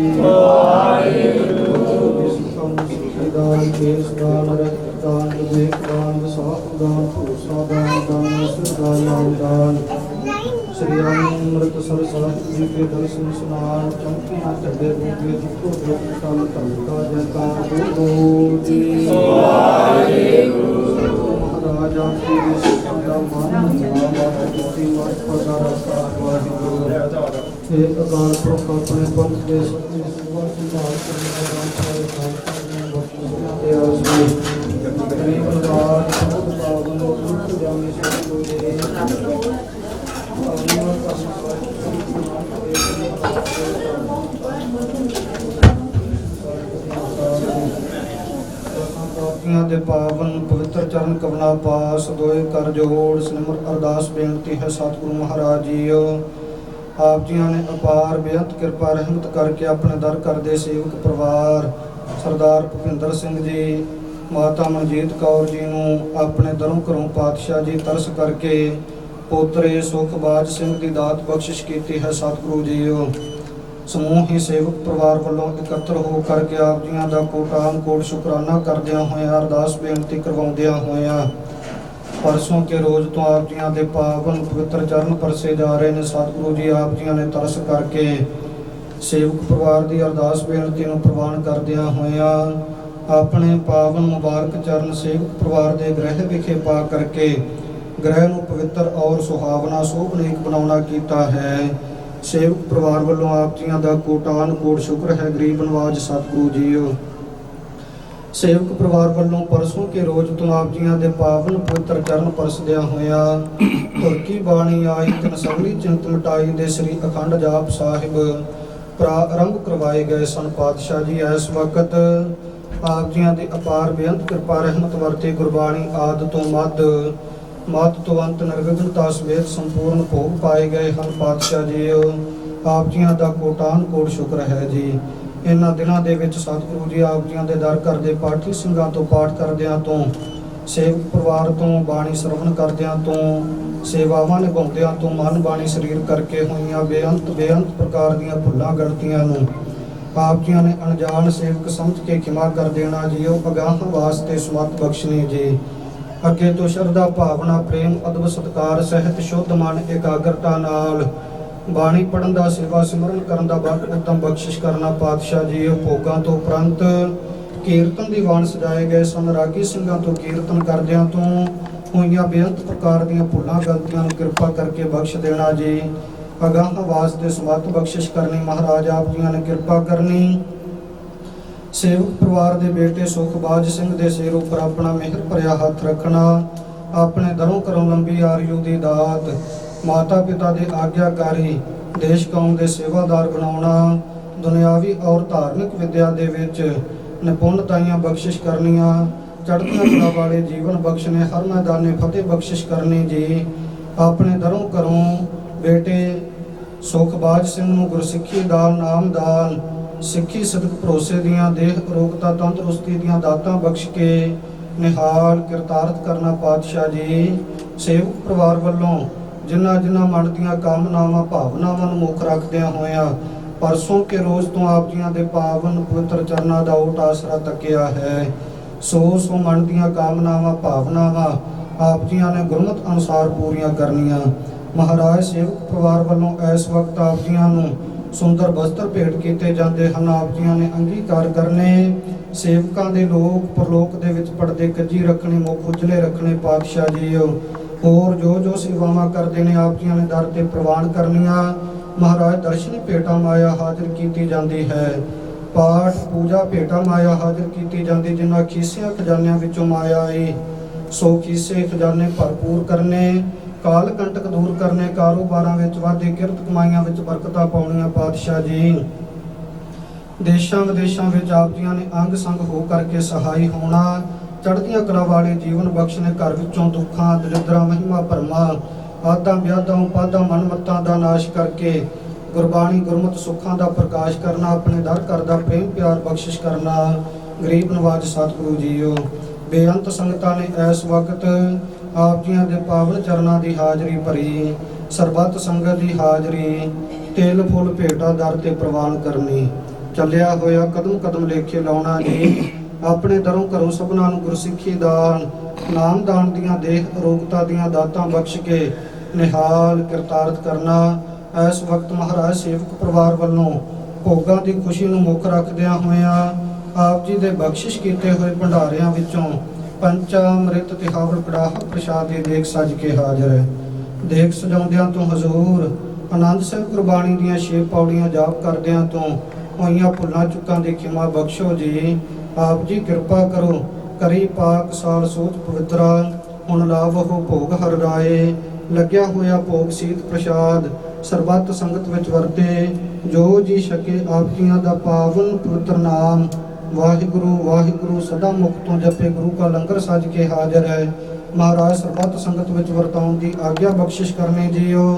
दान केस दान रक्त दान विवेक दान विसाख दान भूसा दान दान दान दान श्री अमृतसर साहिब जी के दर्शन स्नान चौकियां चढ़े रूपे जिको जो कल धर्म का जयकार बोलो जी महाराजा की सिखां दा मान नाम की मत पगार वाहिगुरु हे अकाल पुरख अपने पंथ के सच्चे सेवा संभाल करने वाला सारे खालसा बख्शियां दे आसमान गरीब नवाज बहुत पावन पुरख जाने से कोई ਦੇ ਪਾਵਨ ਪਵਿੱਤਰ ਚਰਨ ਕਮਲਾ ਪਾਸ ਦੋਏ ਕਰ ਜੋੜ ਸਿਮਰ ਅਰਦਾਸ ਬੇਨਤੀ ਹੈ ਸਤਿਗੁਰੂ ਮਹਾਰਾਜ ਜੀਓ ਆਪ ਜੀਆਂ ਨੇ ਅਪਾਰ ਬੇਅੰਤ ਕਿਰਪਾ ਰਹਿਮਤ ਕਰਕੇ ਆਪਣੇ ਦਰ ਕਰਦੇ ਸੇਵਕ ਪਰਿਵਾਰ ਸਰਦਾਰ ਭੁਪਿੰਦਰ ਸਿੰਘ ਜੀ ਮਾਤਾ ਮਨਜੀਤ ਕੌਰ ਜੀ ਨੂੰ ਆਪਣੇ ਦਰੋਂ ਘਰੋਂ ਪਾਤਸ਼ਾਹ ਜੀ ਤਰਸ ਕਰਕੇ ਪੋਤਰੇ ਸੁਖਬਾਜ ਸਿੰਘ ਦੀ ਦਾਤ ਬਖਸ਼ਿਸ਼ ਕੀਤੀ ਹੈ ਸਤਿਗੁਰੂ ਜੀਓ ਸਮੂਹ ਹੀ ਸੇਵਕ ਪਰਿਵਾਰ ਵੱਲੋਂ ਇਕੱਤਰ ਹੋ ਕਰਕੇ ਆਪ ਜੀਆਂ ਦਾ ਕੋਟਾਨ ਕੋਟ ਸ਼ੁਕਰਾਨਾ ਕਰਦਿਆਂ ਹੋਇਆਂ ਅਰਦਾਸ ਬੇਨਤੀ ਕਰਵਾਉਂਦਿਆਂ ਹੋਇਆਂ ਪਰਸੋਂ ਕੇ ਰੋਜ਼ ਤੋਂ ਆਪ ਜੀਆਂ ਦੇ ਪਾਵਨ ਪਵਿੱਤਰ ਚਰਨ ਪਰਸੇ ਜਾ ਰਹੇ ਨੇ ਸਤਿਗੁਰੂ ਜੀ ਆਪ ਜੀਆਂ ਨੇ ਤਰਸ ਕਰਕੇ ਸੇਵਕ ਪਰਿਵਾਰ ਦੀ ਅਰਦਾਸ ਬੇਨਤੀ ਨੂੰ ਪ੍ਰਵਾਨ ਕਰਦਿਆਂ ਹੋਇਆਂ ਆਪਣੇ ਪਾਵਨ ਮੁਬਾਰਕ ਚਰਨ ਸੇਵਕ ਪਰਿਵਾਰ ਦੇ ਗ੍ਰਹਿ ਵਿਖੇ ਪਾ ਕਰਕੇ ਗ੍ਰਹਿ ਨੂੰ ਪਵਿੱਤਰ ਔਰ ਸੁਹਾਵਣਾ ਸੋਭਨੀਕ ਬਣਾਉਣਾ ਕੀਤਾ ਹੈ ਸੇਵਕ ਪਰਿਵਾਰ ਵੱਲੋਂ ਆਪ ਜੀਆਂ ਦਾ ਕੋਟਾਨ ਕੋਟ ਸ਼ੁਕਰ ਹੈ ਗਰੀਬ ਨਵਾਜ ਸਤਿਗੁਰੂ ਜੀਓ ਸੇਵਕ ਪਰਿਵਾਰ ਵੱਲੋਂ ਪਰਸੋਂ ਕੇ ਰੋਜ਼ ਤੋਂ ਆਪ ਜੀਆਂ ਦੇ ਪਾਵਨ ਪਵਿੱਤਰ ਚਰਨ ਪਰਸਦਿਆਂ ਹੋਇਆਂ ਤੁਰਕੀ ਬਾਣੀ ਆਈ ਤਿਨ ਸਗਲੀ ਚਿੰਤ ਮਿਟਾਈ ਦੇ ਸ੍ਰੀ ਅਖੰਡ ਜਾਪ ਸਾਹਿਬ ਪ੍ਰਾਰੰਭ ਕਰਵਾਏ ਗਏ ਸਨ ਪਾਤਸ਼ਾਹ ਜੀ ਇਸ ਵਕਤ ਆਪ ਜੀਆਂ ਦੀ ਅਪਾਰ ਬੇਅੰਤ ਕਿਰਪਾ ਰਹਿਮਤ ਵਰਤੇ ਗੁਰਬਾਣੀ ਆਦ ਤੋਂ ਮੱਧ ਤੋਂ ਅੰਤ ਨਿਰਵਿਘਨਤਾ ਸਮੇਤ ਸੰਪੂਰਨ ਭੋਗ ਪਾਏ ਗਏ ਹਨ ਪਾਤਸ਼ਾਹ ਜੀ ਆਪ ਜੀਆਂ ਦਾ ਕੋਟਾਨ ਕੋਟ ਸ਼ੁਕਰ ਹੈ ਜੀ ਇਹਨਾਂ ਦਿਨਾਂ ਦੇ ਵਿੱਚ ਸਤਿਗੁਰੂ ਜੀ ਆਪ ਜੀਆਂ ਦੇ ਦਰ ਘਰ ਦੇ ਪਾਠੀ ਸਿੰਘਾਂ ਤੋਂ ਪਾਠ ਕਰਦਿਆਂ ਤੋਂ ਸੇਵਕ ਪਰਿਵਾਰ ਤੋਂ ਬਾਣੀ ਸਰਵਣ ਕਰਦਿਆਂ ਤੋਂ ਸੇਵਾਵਾਂ ਨਿਭਾਉਂਦਿਆਂ ਤੋਂ ਮਨ ਬਾਣੀ ਸਰੀਰ ਕਰਕੇ ਹੋਈਆਂ ਬੇਅੰਤ ਪ੍ਰਕਾਰ ਦੀਆਂ ਭੁੱਲਾਂ ਗਲਤੀਆਂ ਨੂੰ ਆਪ ਜੀਆਂ ਨੇ ਅਣਜਾਣ ਸੇਵਕ ਸਮਝ ਕੇ ਖਿਮਾ ਕਰ ਦੇਣਾ ਜੀ ਉਹ ਅਗਾਹਾਂ ਵਾਸਤੇ ਸਮਤ ਬਖਸ਼ਣੀ ਜੀ ਅੱਗੇ ਤੋਂ ਸ਼ਰਧਾ ਭਾਵਨਾ ਪ੍ਰੇਮ ਅਦਬ ਸਤਿਕਾਰ ਸਹਿਤ ਸ਼ੁੱਧ ਮਨ ਇਕਾਗਰਤਾ ਨਾਲ ਬਾਣੀ ਪੜਨ ਦਾ ਸੇਵਾ ਸਿਮਰਨ ਕਰਨ ਦਾ ਬਲ ਉਤਮ ਬਖਸ਼ਿਸ਼ ਕਰਨਾ ਪਾਤਸ਼ਾਹ ਜੀ ਭੋਗਾਂ ਤੋਂ ਉਪਰੰਤ ਕੀਰਤਨ ਦੀ ਵਾਣ ਸਜਾਏ ਗਏ ਸਨ ਰਾਗੀ ਸਿੰਘਾਂ ਤੋਂ ਕੀਰਤਨ ਕਰਦਿਆਂ ਤੋਂ ਹੋਈਆਂ ਬੇਅੰਤ ਪ੍ਰਕਾਰ ਦੀਆਂ ਭੁੱਲਾਂ ਗਲਤੀਆਂ ਨੂੰ ਕਿਰਪਾ ਕਰਕੇ ਬਖਸ਼ ਦੇਣਾ ਜੀ ਅਗਾਂਹ ਵਾਸਤੇ ਸਮਤ ਬਖਸ਼ਿਸ਼ ਕਰਨੀ ਮਹਾਰਾਜ ਆਪ ਜੀਆਂ ਨੇ ਕਿਰਪਾ ਕਰਨੀ ਸੇਵਕ ਪਰਿਵਾਰ ਦੇ ਬੇਟੇ ਸੁਖਬਾਜ ਸਿੰਘ ਦੇ ਸਿਰ ਉੱਪਰ ਆਪਣਾ ਮਿਹਰ ਭਰਿਆ ਹੱਥ ਰੱਖਣਾ ਆਪਣੇ ਦਰੋਂ ਘਰੋਂ ਲੰਬੀ ਆਯੂ ਦੀ ਦਾਤ ਮਾਤਾ ਪਿਤਾ ਦੇ ਆਗਿਆਕਾਰੀ ਦੇਸ਼ ਕੌਮ ਦੇ ਸੇਵਾਦਾਰ ਬਣਾਉਣਾ ਦੁਨਿਆਵੀ ਔਰ ਧਾਰਮਿਕ ਵਿਦਿਆ ਦੇ ਵਿੱਚ ਨਿਪੁੰਨਤਾਈਆਂ ਬਖਸ਼ਿਸ਼ ਕਰਨੀਆਂ ਚੜ੍ਹਦੀਆਂ ਕਲਾ ਵਾਲੇ ਜੀਵਨ ਬਖਸ਼ਨੇ ਹਰ ਮੈਦਾਨੇ ਫਤਿਹ ਬਖਸ਼ਿਸ਼ ਕਰਨੀ ਜੀ ਆਪਣੇ ਦਰੋਂ ਘਰੋਂ ਬੇਟੇ ਸੁਖਬਾਜ ਸਿੰਘ ਨੂੰ ਗੁਰਸਿੱਖੀ ਦਾਨ ਨਾਮਦਾਨ ਸਿੱਖੀ ਸਦਕ ਭਰੋਸੇ ਦੀਆਂ ਦੇਹ ਅਰੋਗਤਾ ਤੰਦਰੁਸਤੀ ਦੀਆਂ ਦਾਤਾਂ ਬਖਸ਼ ਕੇ ਨਿਹਾਲ ਕਿਰਤਾਰਥ ਕਰਨਾ ਪਾਤਸ਼ਾਹ ਜੀ ਸੇਵਕ ਪਰਿਵਾਰ ਵੱਲੋਂ ਜਿਨ੍ਹਾਂ ਮਨ ਦੀਆਂ ਕਾਮਨਾਵਾਂ ਭਾਵਨਾਵਾਂ ਨੂੰ ਮੁੱਖ ਰੱਖਦਿਆਂ ਹੋਇਆਂ ਪਰਸੋਂ ਕੇ ਰੋਜ਼ ਤੋਂ ਆਪ ਜੀਆਂ ਦੇ ਪਾਵਨ ਪਵਿੱਤਰ ਚਰਨਾਂ ਦਾ ਓਟ ਆਸਰਾ ਤੱਕਿਆ ਹੈ ਸੋ ਮਨ ਦੀਆਂ ਕਾਮਨਾਵਾਂ ਭਾਵਨਾਵਾਂ ਆਪ ਜੀਆਂ ਨੇ ਗੁਰਮਤਿ ਅਨੁਸਾਰ ਪੂਰੀਆਂ ਕਰਨੀਆਂ ਮਹਾਰਾਜ ਸੇਵਕ ਪਰਿਵਾਰ ਵੱਲੋਂ ਇਸ ਵਕਤ ਆਪ ਜੀਆਂ ਨੂੰ ਸੁੰਦਰ ਵਸਤਰ ਭੇਟ ਕੀਤੇ ਜਾਂਦੇ ਹਨ ਆਪ ਜੀਆਂ ਨੇ ਅੰਗੀਕਾਰ ਕਰਨੇ ਸੇਵਕਾਂ ਦੇ ਲੋਕ ਪਰਲੋਕ ਦੇ ਵਿੱਚ ਪਰਦੇ ਕੱਜੀ ਰੱਖਣੇ ਮੁੱਖ ਉਜਲੇ ਰੱਖਣੇ ਪਾਤਸ਼ਾਹ ਜੀ ਹੋਰ ਜੋ ਸੇਵਾਵਾਂ ਕਰਦੇ ਨੇ ਆਪ ਜੀਆਂ ਨੇ ਦਰ ਤੇ ਪ੍ਰਵਾਨ ਕਰਨੀਆਂ ਮਹਾਰਾਜ ਦਰਸ਼ਨੀ ਭੇਟਾਂ ਮਾਇਆ ਹਾਜ਼ਰ ਕੀਤੀ ਜਾਂਦੀ ਹੈ ਪਾਠ ਪੂਜਾ ਭੇਟਾਂ ਮਾਇਆ ਹਾਜ਼ਰ ਕੀਤੀ ਜਾਂਦੀ ਜਿਨ੍ਹਾਂ ਖੀਸਿਆਂ ਖਜ਼ਾਨਿਆਂ ਵਿੱਚੋਂ ਮਾਇਆ ਆਈ ਸੋ ਖੀਸੇ ਖਜ਼ਾਨੇ ਭਰਪੂਰ ਕਰਨੇ ਕਾਲ ਕੰਟਕ ਦੂਰ ਕਰਨੇ ਕਾਰੋਬਾਰਾਂ ਵਿੱਚ ਵਾਧੇ ਕਿਰਤ ਕਮਾਈਆਂ ਵਿੱਚ ਬਰਕਤਾਂ ਪਾਉਣੀਆਂ ਪਾਤਸ਼ਾਹ ਜੀ ਦੇਸ਼ਾਂ ਵਿਦੇਸ਼ਾਂ ਵਿੱਚ ਆਪ ਜੀਆਂ ਨੇ ਅੰਗ ਸੰਗ ਹੋ ਕਰਕੇ ਸਹਾਈ ਹੋਣਾ ਚੜ੍ਹਦੀਆਂ ਕਲਾ ਵਾਲੇ ਜੀਵਨ ਬਖਸ਼ਨੇ ਘਰ ਵਿੱਚੋਂ ਦੁੱਖਾਂ ਦਰਿਦਰਾਂ ਮਹਿਮਾ ਭਰਮਾ ਆਦਾਂ ਵਿਆਦਾਂ ਉਪਾਦਾਂ ਮਨਮੱਤਾਂ ਦਾ ਨਾਸ਼ ਕਰਕੇ ਗੁਰਬਾਣੀ ਗੁਰਮਤਿ ਸੁੱਖਾਂ ਦਾ ਪ੍ਰਕਾਸ਼ ਕਰਨਾ ਆਪਣੇ ਦਰ ਘਰ ਦਾ ਪ੍ਰੇਮ ਪਿਆਰ ਬਖਸ਼ਿਸ਼ ਕਰਨਾ ਗਰੀਬ ਨਵਾਜ ਸਤਿਗੁਰੂ ਜੀਓ ਬੇਅੰਤ ਸੰਗਤਾਂ ਨੇ ਇਸ ਵਕਤ ਆਪ ਜੀਆਂ ਦੇ ਪਾਵਨ ਚਰਨਾਂ ਦੀ ਹਾਜ਼ਰੀ ਭਰੀ ਸਰਬੱਤ ਸੰਗਤ ਦੀ ਹਾਜ਼ਰੀ ਤੇਲ ਫੁੱਲ ਭੇਟਾ ਦਰ ਤੇ ਪ੍ਰਵਾਨ ਕਰਨੀ ਚੱਲਿਆ ਹੋਇਆ ਕਦਮ ਕਦਮ ਲੇਖੇ ਲਾਉਣਾ ਜੀ ਆਪਣੇ ਦਰੋਂ ਘਰੋਂ ਸਭਨਾਂ ਨੂੰ ਗੁਰਸਿੱਖੀ ਦਾਨ ਨਾਮਦਾਨ ਦੀਆਂ ਦੇਹ ਅਰੋਗਤਾ ਦੀਆਂ ਦਾਤਾਂ ਬਖਸ਼ ਕੇ ਨਿਹਾਲ ਕਿਰਤਾਰਥ ਕਰਨਾ। ਇਸ ਵਕਤ ਮਹਾਰਾਜ ਸੇਵਕ ਪਰਿਵਾਰ ਵੱਲੋਂ ਭੋਗਾਂ ਦੀ ਖੁਸ਼ੀ ਨੂੰ ਮੁੱਖ ਰੱਖਦਿਆਂ ਹੋਇਆਂ ਆਪ ਜੀ ਦੇ ਬਖਸ਼ਿਸ਼ ਕੀਤੇ ਹੋਏ ਭੰਡਾਰਿਆਂ ਵਿੱਚੋਂ ਪੰਚਾਮ੍ਰਿਤ ਤਿਹਾਵਰ ਕੜਾਹ ਪ੍ਰਸ਼ਾਦ ਦੀ ਦੇਗ ਸਜ ਕੇ ਹਾਜ਼ਰ ਹੈ। ਦੇਗ ਸਜਾਉਂਦਿਆਂ ਤੋਂ ਹਜ਼ੂਰ ਆਨੰਦ ਸਾਹਿਬ ਗੁਰਬਾਣੀ ਦੀਆਂ 6 ਪੌੜੀਆਂ ਜਾਪ ਕਰਦਿਆਂ ਤੋਂ ਹੋਈਆਂ ਭੁੱਲਾਂ ਚੁੱਕਾਂ ਦੀ ਖਿਮਾ ਬਖਸ਼ੋ ਜੀ। ਆਪ ਜੀ ਕਿਰਪਾ ਕਰੋ, ਕਰੀ ਪਾਕ ਸਾਲ ਸੋਚ ਪਵਿੱਤਰਾ, ਹੁਣ ਲਾਵੋ ਭੋਗ ਹਰ ਰਾਏ। ਲੱਗਿਆ ਹੋਇਆ ਭੋਗ ਸੀਤ ਪ੍ਰਸ਼ਾਦ ਸਰਬੱਤ ਸੰਗਤ ਵਿੱਚ ਵਰਤੇ। ਜੋ ਜੀ ਛਕੇ ਆਪ ਜੀਆਂ ਦਾ ਪਾਵਨ ਪਵਿੱਤਰ ਨਾਮ ਵਾਹਿਗੁਰੂ ਵਾਹਿਗੁਰੂ ਸਦਾ ਮੁਖ ਤੋਂ ਜਪੇ ਗੁਰੂ ਕਾ ਲੰਗਰ ਸਜ ਕੇ ਹਾਜ਼ਰ ਹੈ। ਮਹਾਰਾਜ ਸਰਬੱਤ ਸੰਗਤ ਵਿੱਚ ਵਰਤਾਉਣ ਦੀ ਆਗਿਆ ਬਖਸ਼ਿਸ਼ ਕਰਨੀ ਜੀਓ।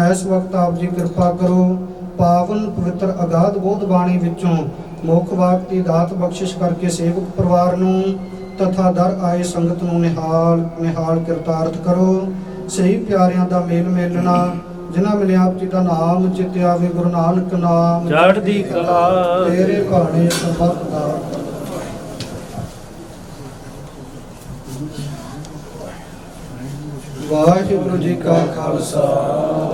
ਇਸ ਵਕਤ ਆਪ ਜੀ ਕਿਰਪਾ ਕਰੋ, ਪਾਵਨ ਪਵਿੱਤਰ ਅਗਾਧ ਬੋਧ ਬਾਣੀ ਵਿੱਚੋਂ ਮੁੱਖ ਵਾਕ ਦੀ ਦਾਤ ਬਖਸ਼ਿਸ਼ ਕਰਕੇ ਸੇਵਕ ਪਰਿਵਾਰ ਨੂੰ ਤਥਾ ਦਰ ਆਏ ਸੰਗਤ ਨੂੰ ਨਿਹਾਲ ਕਿਰਤਾਰਥ ਕਰੋ। ਸਹੀ ਪਿਆਰਿਆਂ ਦਾ ਮੇਲ ਮੇਲਣਾ, ਜਿਨ੍ਹਾਂ ਮਿਲਿਆ ਆਪ ਜੀ ਦਾ ਨਾਮ ਚਿਤ ਆਵੇ। ਗੁਰੂ ਨਾਨਕ ਨਾਮ ਚੜ੍ਹਦੀ ਕਲਾ ਤੇਰੇ ਭਾਣੇ ਸਰਬੱਤ ਦਾ। ਵਾਹਿਗੁਰੂ ਜੀ ਕਾ ਖਾਲਸਾ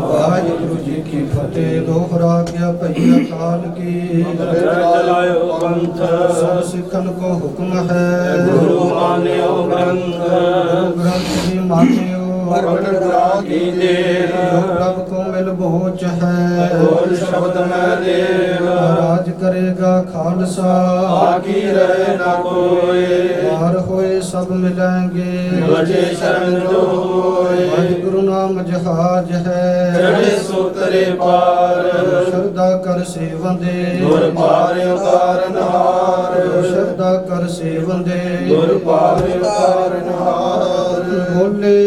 ਵਾਹਿਗੁਰੂ ਜੀ ਕੀ ਫਤਿਹ। ਦੋਹਰਾ ਗਿਆ ਭਈ ਅਕਾਲ ਕੀ ਚਲਾਇਓ ਪੰਥ ਸਭ ਸਿੱਖਨ ਕੋ ਹੁਕਮ ਹੈ। ਗੁਰੂ ਮਾਨਿਓ ਗ੍ਰੰਥ ਗੁਰੂ ਗ੍ਰੰਥ ਜੀ ਮਾਨਿਓ ਪਰਵਨ ਰਾਗੀ ਦੇ ਜੋ ਪ੍ਰਭ ਕੋ ਮਿਲ ਬੋਚ ਹੈ। ਬੋਲ ਸ਼ਬਦ ਮੈਂ ਦੇਵ ਰਾਜ ਕਰੇਗਾ ਖਾਲਸਾ ਬਾਕੀ ਰਹੇ ਨਾ ਕੋਈ। ਵਾਰ ਹੋਏ ਸਭ ਮਿਲਾਂਗੇ ਵਜੇ ਸ਼ਰਨ ਜੋ ਹੋਏ। ਵਾਹਿਗੁਰੂ ਨਾਮ ਜਹਾਜ ਹੈ ਚੜੇ ਸੋਤਰੇ ਪਾਰ ਸ਼ਰਧਾ ਕਰ ਸੇਵਨ ਦੇ ਗੁਰ ਪਾਰ ਉਤਾਰਨਹਾਰ। ਸ਼ਰਧਾ ਕਰ ਸੇਵਨ ਦੇ ਗੁਰ ਪਾਰ ਉਤਾਰਨਹਾਰ। ਬੋਲੇ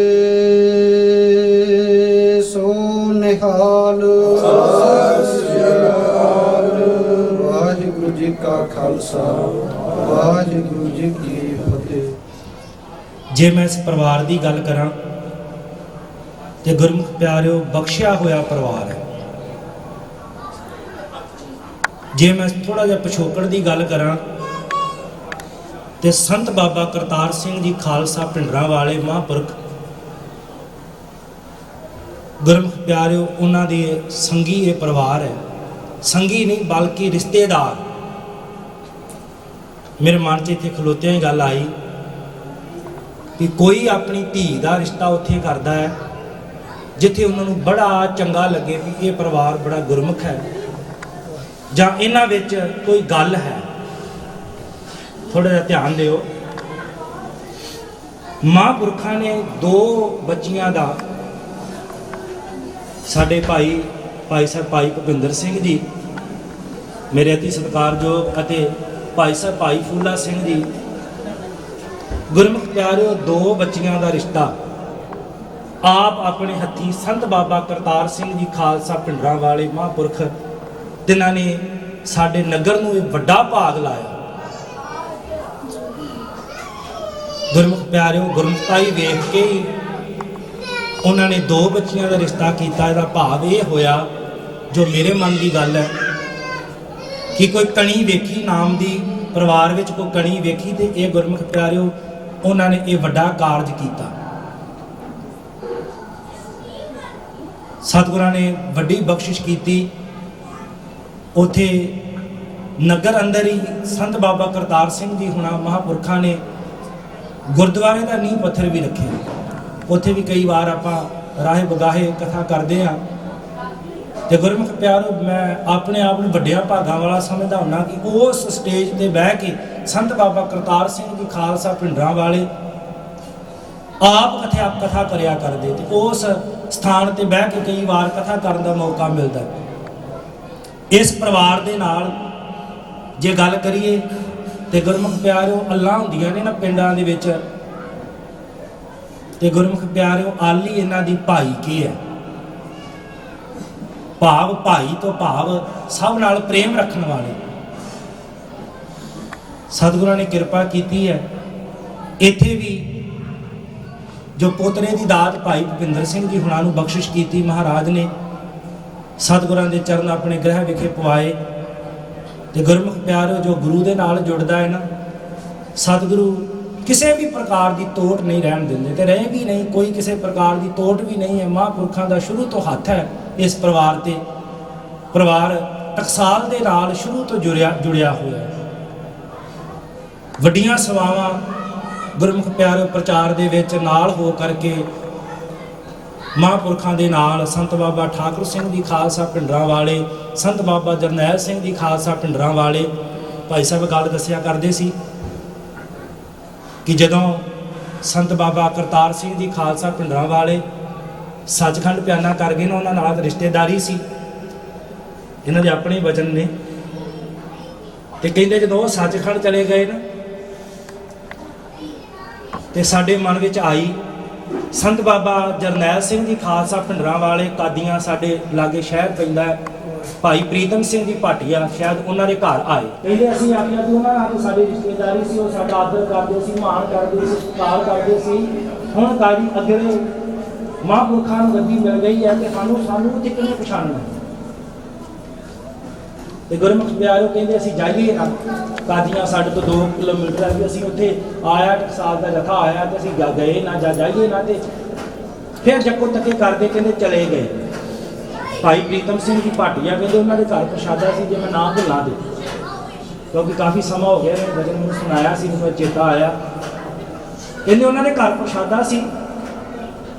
ਸੋ ਨਿਹਾਲ। ਵਾਹਿਗੁਰੂ ਜੀ ਕਾ ਖਾਲਸਾ ਵਾਹਿਗੁਰੂ ਜੀ ਕੀ ਫਤਿਹ। ਜੇ ਮੈਂ ਇਸ ਪਰਿਵਾਰ ਦੀ ਗੱਲ ਕਰਾਂ ਤੇ ਗੁਰਮੁਖ ਪਿਆਰਿਓ ਬਖਸ਼ਿਆ ਹੋਇਆ ਪਰਿਵਾਰ ਹੈ। ਜੇ ਮੈਂ ਥੋੜਾ ਜਿਹਾ ਪਿਛੋਕੜ ਦੀ ਗੱਲ ਕਰਾਂ ਤੇ ਸੰਤ ਬਾਬਾ ਕਰਤਾਰ ਸਿੰਘ ਜੀ ਖਾਲਸਾ ਭਿੰਡਰਾਂ ਵਾਲੇ ਮਹਾਂਪੁਰਖ ਗੁਰਮੁਖ ਪਿਆਰਿਓ, ਉਹਨਾਂ ਦੇ ਸੰਗੀ ਇਹ ਪਰਿਵਾਰ ਹੈ। ਸੰਗੀ ਨਹੀਂ ਬਲਕਿ ਰਿਸ਼ਤੇਦਾਰ। ਮੇਰੇ ਮਨ 'ਚ ਇੱਥੇ ਖਲੋਤਿਆਂ ਹੀ ਗੱਲ ਆਈ ਕਿ ਕੋਈ ਆਪਣੀ ਧੀ ਦਾ ਰਿਸ਼ਤਾ ਉੱਥੇ ਕਰਦਾ ਹੈ ਜਿੱਥੇ ਉਹਨਾਂ ਨੂੰ ਬੜਾ ਚੰਗਾ ਲੱਗੇ ਵੀ ਇਹ ਪਰਿਵਾਰ ਬੜਾ ਗੁਰਮੁਖ ਹੈ ਜਾਂ ਇਹਨਾਂ ਵਿੱਚ ਕੋਈ ਗੱਲ ਹੈ। ਥੋੜਾ ਜਿਹਾ ਧਿਆਨ ਦਿਓ। ਮਹਾਂਪੁਰਖਾਂ ਨੇ 2 ਬੱਚੀਆਂ ਦਾ, ਸਾਡੇ ਭਾਈ ਸਾਹਿਬ ਭਾਈ ਭੁਪਿੰਦਰ ਸਿੰਘ ਜੀ ਮੇਰੇ ਅਤੀ ਸਤਿਕਾਰਯੋਗ ਅਤੇ ਭਾਈ ਸਾਹਿਬ ਭਾਈ ਫੂਲਾ ਸਿੰਘ ਜੀ, ਗੁਰਮੁਖ ਪਿਆਰਿਓ 2 ਬੱਚੀਆਂ ਦਾ ਰਿਸ਼ਤਾ ਆਪ ਆਪਣੇ ਹੱਥੀਂ ਸੰਤ ਬਾਬਾ ਕਰਤਾਰ ਸਿੰਘ ਜੀ ਖਾਲਸਾ ਭਿੰਡਰਾਂ ਵਾਲੇ ਮਹਾਂਪੁਰਖ ਜਿਨ੍ਹਾਂ ਨੇ ਸਾਡੇ ਨਗਰ ਨੂੰ ਇਹ ਵੱਡਾ ਭਾਗ ਲਾਇਆ। ਗੁਰਮੁਖ ਪਿਆਰਿਓ, ਗੁਰਮੁਖਤਾਈ ਵੇਖ ਕੇ ਹੀ ਉਹਨਾਂ ਨੇ 2 ਬੱਚੀਆਂ ਦਾ ਰਿਸ਼ਤਾ ਕੀਤਾ। ਇਹਦਾ ਭਾਵ ਇਹ ਹੋਇਆ, ਜੋ ਮੇਰੇ ਮਨ ਦੀ ਗੱਲ ਹੈ, ਕਿ ਕੋਈ ਕਣੀ ਵੇਖੀ ਨਾਮ ਦੀ ਪਰਿਵਾਰ ਵਿੱਚ ਕੋਈ ਕਣੀ ਵੇਖੀ ਤੇ ਇਹ ਗੁਰਮੁਖ ਪਿਆਰਿਓ ਉਹਨਾਂ ਨੇ ਇਹ ਵੱਡਾ ਕਾਰਜ ਕੀਤਾ। ਸਤਿਗੁਰਾਂ ਨੇ ਵੱਡੀ ਬਖਸ਼ਿਸ਼ ਕੀਤੀ। ਉਥੇ ਨਗਰ ਅੰਦਰ ਹੀ ਸੰਤ ਬਾਬਾ ਕਰਤਾਰ ਸਿੰਘ ਜੀ ਹੁਣਾ ਮਹਾਂਪੁਰਖਾਂ ਨੇ ਗੁਰਦੁਆਰੇ ਦਾ ਨੀਂਹ ਪੱਥਰ ਵੀ ਰੱਖਿਆ। ਉੱਥੇ ਵੀ ਕਈ ਵਾਰ ਆਪਾਂ ਰਾਹੇ ਬਗਾਹੇ ਕਥਾ ਕਰਦੇ ਹਾਂ ਤੇ ਗੁਰਮੁਖ ਪਿਆਰੋ, ਮੈਂ ਆਪਣੇ ਆਪ ਨੂੰ ਵੱਡਿਆਂ ਭਾਗਾਂ ਵਾਲਾ ਸਮਝਦਾ ਹੁੰਨਾ ਕਿ ਉਸ ਸਟੇਜ ਤੇ ਬਹਿ ਕੇ ਸੰਤ ਬਾਬਾ ਕਰਤਾਰ ਸਿੰਘ ਜੀ ਖਾਲਸਾ ਭਿੰਡਰਾਂ ਵਾਲੇ ਆਪ ਕਥਾ ਕਰਿਆ ਕਰਦੇ ਤੇ ਉਸ ਸਥਾਨ ਤੇ ਬਹਿ ਕੇ ਕਈ ਵਾਰ ਕਥਾ ਕਰਨ ਦਾ ਮੌਕਾ ਮਿਲਦਾ। ਇਸ ਪਰਿਵਾਰ ਦੇ ਨਾਲ ਜੇ ਗੱਲ ਕਰੀਏ ਤੇ ਗੁਰਮੁਖ ਪਿਆਰਿਓ, ਅੱਲਾਂ ਹੁੰਦੀਆਂ ਨੇ ਨਾ ਪਿੰਡਾਂ ਦੇ ਵਿੱਚ, ਤੇ ਗੁਰਮੁਖ ਪਿਆਰਿਓ ਆਲੀ ਇਹਨਾਂ ਦੀ ਭਾਈ ਕੀ ਹੈ। ਭਾਵ ਭਾਈ ਤੋਂ ਭਾਵ ਸਭ ਨਾਲ ਪ੍ਰੇਮ ਰੱਖਣ ਵਾਲੇ। ਸਤਿਗੁਰਾਂ ਨੇ ਕਿਰਪਾ ਕੀਤੀ ਹੈ। ਇੱਥੇ ਵੀ ਜੋ ਪੋਤਰੇ ਦੀ ਦਾਤ ਭਾਈ ਭੁਪਿੰਦਰ ਸਿੰਘ ਜੀ ਹੁਣਾਂ ਨੂੰ ਬਖਸ਼ਿਸ਼ ਕੀਤੀ ਮਹਾਰਾਜ ਨੇ, ਸਤਿਗੁਰਾਂ ਦੇ ਚਰਨ ਆਪਣੇ ਗ੍ਰਹਿ ਵਿਖੇ ਪਵਾਏ। ਤੇ ਗੁਰਮੁਖ ਪਿਆਰਿਓ, ਜੋ ਗੁਰੂ ਦੇ ਨਾਲ ਜੁੜਦਾ ਹੈ ਨਾ, ਸਤਿਗੁਰੂ ਕਿਸੇ ਵੀ ਪ੍ਰਕਾਰ ਦੀ ਤੋਟ ਨਹੀਂ ਰਹਿਣ ਦਿੰਦੇ ਤੇ ਰਹੇ ਵੀ ਨਹੀਂ, ਕੋਈ ਕਿਸੇ ਪ੍ਰਕਾਰ ਦੀ ਤੋਟ ਵੀ ਨਹੀਂ ਹੈ। ਮਹਾਂਪੁਰਖਾਂ ਦਾ ਸ਼ੁਰੂ ਤੋਂ ਹੱਥ ਹੈ ਇਸ ਪਰਿਵਾਰ ਤੇ। ਪਰਿਵਾਰ ਟਕਸਾਲ ਦੇ ਨਾਲ ਸ਼ੁਰੂ ਤੋਂ ਜੁੜਿਆ ਹੋਇਆ ਹੈ। ਵੱਡੀਆਂ ਸੇਵਾਵਾਂ ਗੁਰਮੁਖ ਪਿਆਰੇ ਪ੍ਰਚਾਰ ਦੇ ਵਿੱਚ ਨਾਲ ਹੋ ਕਰਕੇ ਮਹਾਂਪੁਰਖਾਂ ਦੇ ਨਾਲ ਸੰਤ ਬਾਬਾ ਠਾਕੁਰ ਸਿੰਘ ਜੀ ਖਾਲਸਾ ਪਿੰਡਰਾਂ ਵਾਲੇ, ਸੰਤ ਬਾਬਾ ਜਰਨੈਲ ਸਿੰਘ ਜੀ ਖਾਲਸਾ ਪਿੰਡਰਾਂ ਵਾਲੇ ਭਾਈ ਸਾਹਿਬ ਗੱਲ ਦੱਸਿਆ ਕਰਦੇ ਸੀ ਕਿ ਜਦੋਂ ਸੰਤ ਬਾਬਾ ਕਰਤਾਰ ਸਿੰਘ ਜੀ ਖਾਲਸਾ ਪਿੰਡਰਾਂ ਵਾਲੇ ਸੱਚਖੰਡ ਪਿਆਨਾ ਕਰ ਗਏ ਨਾ, ਉਹਨਾਂ ਨਾਲ ਰਿਸ਼ਤੇਦਾਰੀ ਸੀ, ਇਹਨਾਂ ਦੇ ਆਪਣੇ ਵਚਨ ਨੇ। ਤੇ ਕਹਿੰਦੇ ਜਦੋਂ ਉਹ ਸੱਚਖੰਡ ਚਲੇ ਗਏ ਨਾ ਤੇ ਸਾਡੇ ਮਨ ਵਿੱਚ ਆਈ ਸੰਤ ਬਾਬਾ ਜਰਨੈਲ ਸਿੰਘ ਜੀ ਖਾਲਸਾ ਪਿੰਡਰਾਂ ਵਾਲੇ ਕਾਦੀਆਂ, ਸਾਡੇ ਲਾਗੇ ਸ਼ਹਿਰ ਪੈਂਦਾ ਭਾਈ ਪ੍ਰੀਤਮ ਸਿੰਘ ਜੀ ਭਾਟੀਆ, ਸ਼ਾਇਦ ਉਹਨਾਂ ਦੇ ਘਰ ਆਏ। ਕਹਿੰਦੇ ਅਸੀਂ ਆਖਿਆ ਕਿ ਉਹਨਾਂ ਨਾਲ ਸਾਡੀ ਰਿਸ਼ਤੇਦਾਰੀ ਸੀ, ਉਹ ਸਾਡਾ ਆਦਰ ਕਰਦੇ ਸੀ, ਮਾਣ ਕਰਦੇ ਸੀ, ਸਤਿਕਾਰ ਕਰਦੇ ਸੀ। ਹੁਣ ਕਾਜੀ ਅੱਗੇ ਮਹਾਂਪੁਰਖਾਂ ਨੂੰ ਗੱਦੀ ਮਿਲ ਗਈ ਹੈ ਤੇ ਸਾਨੂੰ ਉੱਥੇ ਕਿਵੇਂ ਪਛਾਣਨਾ। ਤੇ ਗੁਰਮੁਖ ਪਿਆਰਿਓ ਕਹਿੰਦੇ ਅਸੀਂ ਜਾਈਏ ਨਾ, ਕਾਦੀਆਂ ਸਾਡੇ ਤੋਂ 2 ਕਿਲੋਮੀਟਰ ਹੈ, ਅਸੀਂ ਉੱਥੇ ਆਇਆ ਟਕਸਾਲ ਦਾ ਜਥਾ ਆਇਆ ਤੇ ਅਸੀਂ ਗਏ ਨਾ, ਜਾਈਏ ਨਾ। ਤੇ ਫਿਰ ਜੱਕੋ ਤੱਕੇ ਕਰਦੇ ਕਹਿੰਦੇ ਚਲੇ ਗਏ। ਭਾਈ ਪ੍ਰੀਤਮ ਸਿੰਘ ਜੀ ਭਾਟੀਆ ਕਹਿੰਦੇ ਉਹਨਾਂ ਦੇ ਘਰ ਪ੍ਰਸ਼ਾਦਾ ਸੀ, ਜੇ ਮੈਂ ਨਾ ਭੁੱਲਾਂ ਦੇ, ਕਿਉਂਕਿ ਕਾਫੀ ਸਮਾਂ ਹੋ ਗਿਆ ਵਜਨ ਮੈਨੂੰ ਸੁਣਾਇਆ ਸੀ, ਮੈਨੂੰ ਚੇਤਾ ਆਇਆ। ਕਹਿੰਦੇ ਉਹਨਾਂ ਦੇ ਘਰ ਪ੍ਰਸ਼ਾਦਾ ਸੀ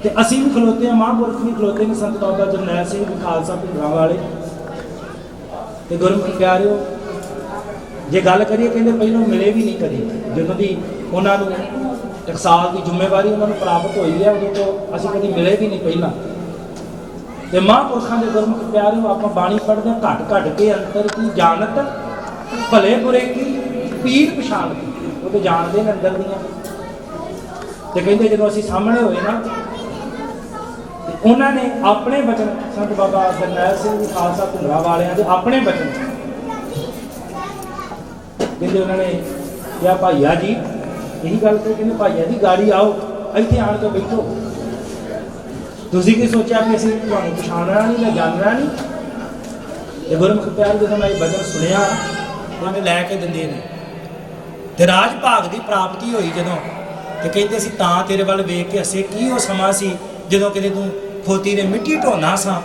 ਤੇ ਅਸੀਂ ਵੀ ਖਲੋਤੇ ਹਾਂ, ਮਹਾਂਪੁਰਖ ਵੀ ਖਲੋਤੇ ਨੇ, ਸੰਤ ਬਾਬਾ ਜਰਨੈਲ ਸਿੰਘ ਜੀ ਖਾਲਸਾ ਪਿੰਡਰਾਂ ਵਾਲੇ। ਤੇ ਗੁਰਮੁਖ ਪਿਆਰਿਓ ਜੇ ਗੱਲ ਕਰੀਏ ਕਹਿੰਦੇ ਪਹਿਲਾਂ ਮਿਲੇ ਵੀ ਨਹੀਂ ਕਦੀ, ਜਦੋਂ ਦੀ ਉਹਨਾਂ ਨੂੰ ਟਕਸਾਲ ਦੀ ਜ਼ਿੰਮੇਵਾਰੀ ਉਹਨਾਂ ਨੂੰ ਪ੍ਰਾਪਤ ਹੋਈ ਹੈ ਉਦੋਂ ਤੋਂ ਅਸੀਂ ਕਦੀ ਮਿਲੇ ਵੀ ਨਹੀਂ ਪਹਿਲਾਂ। ਤੇ ਮਹਾਂਪੁਰਖਾਂ ਦੇ ਗੁਰਮੁਖ ਪਿਆਰਿਓ ਆਪਾਂ ਬਾਣੀ ਪੜ੍ਹਦੇ ਹਾਂ, ਘਟ ਕੇ ਅੰਤਰ ਕੀ ਜਾਣਤ, ਭਲੇ ਬੁਰੇ ਕੀ ਪੀਰ ਪਛਾਣ ਕੀ, ਉਹ ਤੇ ਜਾਣਦੇ ਨੇ ਅੰਦਰ ਦੀਆਂ। ਤੇ ਕਹਿੰਦੇ ਜਦੋਂ ਅਸੀਂ ਸਾਹਮਣੇ ਹੋਏ ਨਾ ਤੇ ਉਹਨਾਂ ਨੇ ਆਪਣੇ ਬਚਨ, ਸੰਤ ਬਾਬਾ ਜਰਨੈਲ ਸਿੰਘ ਜੀ ਖਾਲਸਾ ਪਿੰਡਰਾਂ ਵਾਲਿਆਂ ਦੇ ਆਪਣੇ ਬਚਨ ਕਹਿੰਦੇ ਉਹਨਾਂ ਨੇ ਕਿਹਾ ਭਾਈਆ ਜੀ, ਇਹੀ ਗੱਲ ਕਹੀ, ਕਹਿੰਦੇ ਭਾਈਆ ਜੀ ਗਾੜੀ ਆਓ, ਇੱਥੇ ਆਣ ਕੇ ਬੈਠੋ। ਤੁਸੀਂ ਕੀ ਸੋਚਿਆ ਕਿ ਅਸੀਂ ਤੁਹਾਨੂੰ ਪਛਾਣਨਾ ਨਹੀਂ ਜਾਂ ਜਾਣਨਾ ਨਹੀਂ। ਤੇ ਗੁਰਮੁਖ ਪਿਆਰ ਜਦੋਂ ਮੈਂ ਇਹ ਬਚਨ ਸੁਣਿਆ ਉਹਨੇ ਲੈ ਕੇ ਦਿੰਦੇ ਨੇ ਤੇ ਰਾਜ ਭਾਗ ਦੀ ਪ੍ਰਾਪਤੀ ਹੋਈ ਜਦੋਂ, ਤੇ ਕਹਿੰਦੇ ਸੀ ਤਾਂ ਤੇਰੇ ਵੱਲ ਵੇਖ ਕੇ ਹੱਸੇ। ਕੀ ਉਹ ਸਮਾਂ ਸੀ ਜਦੋਂ ਕਿਤੇ ਤੂੰ ਖੋਤੀ ਦੇ ਮਿੱਟੀ ਢੋਣਾ ਸਾਂ,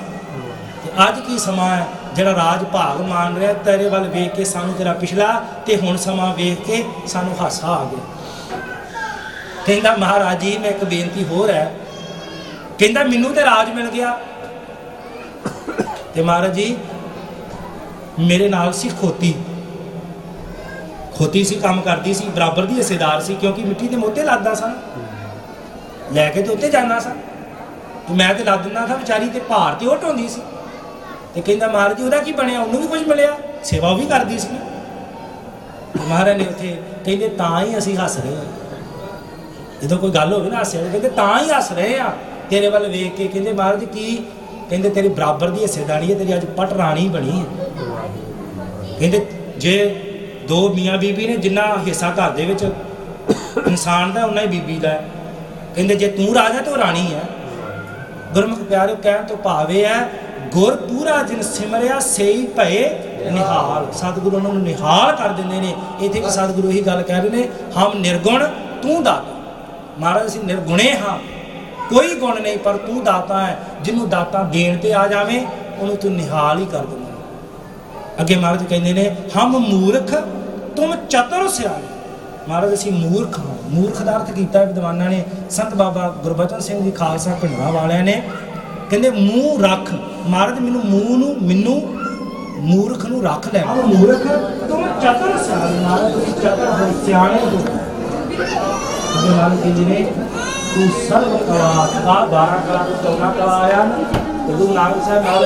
ਤੇ ਅੱਜ ਕੀ ਸਮਾਂ ਹੈ ਜਿਹੜਾ ਰਾਜ ਭਾਗ ਮਾਨ ਰਿਹਾ, ਤੇਰੇ ਵੱਲ ਵੇਖ ਕੇ ਸਾਨੂੰ ਤੇਰਾ ਪਿਛਲਾ ਤੇ ਹੁਣ ਸਮਾਂ ਵੇਖ ਕੇ ਸਾਨੂੰ ਹਾਸਾ ਆ ਗਿਆ। ਕਹਿੰਦਾ ਮਹਾਰਾਜ ਜੀ ਮੈਂ ਇੱਕ ਬੇਨਤੀ ਹੋਰ ਹੈ, ਕਹਿੰਦਾ ਮੈਨੂੰ ਤੇ ਰਾਜ ਮਿਲ ਗਿਆ ਤੇ ਮਹਾਰਾਜ ਜੀ ਮੇਰੇ ਨਾਲ ਸੀ ਖੋਤੀ ਸੀ, ਕੰਮ ਕਰਦੀ ਸੀ, ਬਰਾਬਰ ਦੀ ਹਿੱਸੇਦਾਰ ਸੀ, ਕਿਉਂਕਿ ਮਿੱਟੀ ਦੇ ਮੋਤੇ ਲੱਦਦਾ ਸਾਂ, ਲੈ ਕੇ ਤੇ ਉੱਤੇ ਜਾਂਦਾ ਸਾਂ, ਮੈਂ ਤੇ ਲੱਦ ਦਿੰਦਾ ਸਾਂ ਵਿਚਾਰੀ, ਤੇ ਭਾਰ ਤੇ ਉਹ ਢੋਂਦੀ ਸੀ। ਤੇ ਕਹਿੰਦਾ ਮਹਾਰਾਜ ਜੀ ਉਹਦਾ ਕੀ ਬਣਿਆ, ਉਹਨੂੰ ਵੀ ਕੁਝ ਮਿਲਿਆ, ਸੇਵਾ ਉਹ ਵੀ ਕਰਦੀ ਸੀ। ਮਹਾਰਾਜ ਨੇ ਉੱਥੇ ਕਹਿੰਦੇ ਤਾਂ ਹੀ ਅਸੀਂ ਹੱਸ ਰਹੇ ਹਾਂ, ਜਦੋਂ ਕੋਈ ਗੱਲ ਹੋਵੇ ਨਾ ਹਾਸਿਆ, ਕਹਿੰਦੇ ਤਾਂ ਹੀ ਹੱਸ ਰਹੇ ਆ ਤੇਰੇ ਵੱਲ ਵੇਖ ਕੇ। ਕਹਿੰਦੇ ਮਹਾਰਾਜ ਜੀ ਕੀ, ਕਹਿੰਦੇ ਤੇਰੀ ਬਰਾਬਰ ਦੀ ਹਿੱਸੇਦਾਰੀ ਹੈ, ਤੇਰੀ ਅੱਜ ਪਟ ਰਾਣੀ ਬਣੀ ਹੈ। ਕਹਿੰਦੇ ਜੇ 2 ਮੀਆਂ ਬੀਬੀ ਨੇ, ਜਿੰਨਾ ਹਿੱਸਾ ਘਰ ਦੇ ਵਿੱਚ ਇਨਸਾਨ ਦਾ ਉਨਾ ਹੀ ਬੀਬੀ ਦਾ। ਕਹਿੰਦੇ ਜੇ ਤੂੰ ਰਾਜਾ ਤੇ ਉਹ ਰਾਣੀ ਹੈ। ਗੁਰਮੁਖ ਪਿਆਰਿਓ ਕਹਿਣ ਤੋਂ ਭਾਵੇਂ ਹੈ ਗੁਰ ਪੂਰਾ ਜਿਨ ਸਿਮਰਿਆ ਸਈ ਭਏ ਨਿਹਾਲ। ਸਤਿਗੁਰੂ ਉਹਨਾਂ ਨੂੰ ਨਿਹਾਲ ਕਰ ਦਿੰਦੇ ਨੇ। ਇੱਥੇ ਵੀ ਸਤਿਗੁਰੂ ਇਹੀ ਗੱਲ ਕਹਿ ਰਹੇ ਨੇ, ਹਮ ਨਿਰਗੁਣ ਤੂੰ ਦਾਤਾ। ਮਹਾਰਾਜ ਅਸੀਂ ਨਿਰਗੁਣੇ ਹਾਂ, ਕੋਈ ਗੁਣ ਨਹੀਂ, ਪਰ ਤੂੰ ਦਾਤਾ ਹੈ। ਜਿਹਨੂੰ ਦਾਤਾ ਦੇਣ ਤੇ ਆ ਜਾਵੇ ਉਹਨੂੰ ਤੂੰ ਨਿਹਾਲ ਹੀ ਕਰ ਦਿੰਦਾ। ਅੱਗੇ ਮਹਾਰਾਜ ਕਹਿੰਦੇ ਨੇ ਹਮ ਮੂਰਖ ਤੁਮ ਚਤੁਰ ਸਿਆਣੇ। ਮਹਾਰਾਜ ਅਸੀਂ ਮੂਰਖ ਹਾਂ। ਮੂਰਖ ਦਾ ਅਰਥ ਕੀਤਾ ਵਿਦਵਾਨਾਂ ਨੇ, ਸੰਤ ਬਾਬਾ ਗੁਰਬਚਨ ਸਿੰਘ ਜੀ ਖਾਲਸਾ ਪਿੰਡਰਾਂ ਵਾਲਿਆਂ ਨੇ। ਕਹਿੰਦੇ ਮੂੰਹ ਰੱਖ, ਮਹਾਰਾਜ ਮੈਨੂੰ ਮੂਰਖ ਨੂੰ ਰੱਖ ਲੈ। ਹਮ ਮੂਰਖ ਤੁਮ ਚਤੁਰ ਸਿਆਣੇ। ਮਹਾਰਾਜ ਤੁਸੀਂ ਚਤੁਰ ਹੋ, ਸਿਆਣੇ ਹੋ। ਅੱਗੇ ਮਹਾਰਾਜ ਕਹਿੰਦੇ ਨੇ ਤੂੰ ਸਰਬ ਕਲਾ, 12 ਕਲਾ ਤੋਂ 14 ਕਲਾ ਆਇਆ ਨਾ, ਤੇ ਗੁਰੂ ਨਾਨਕ ਸਾਹਿਬ ਨਾਲ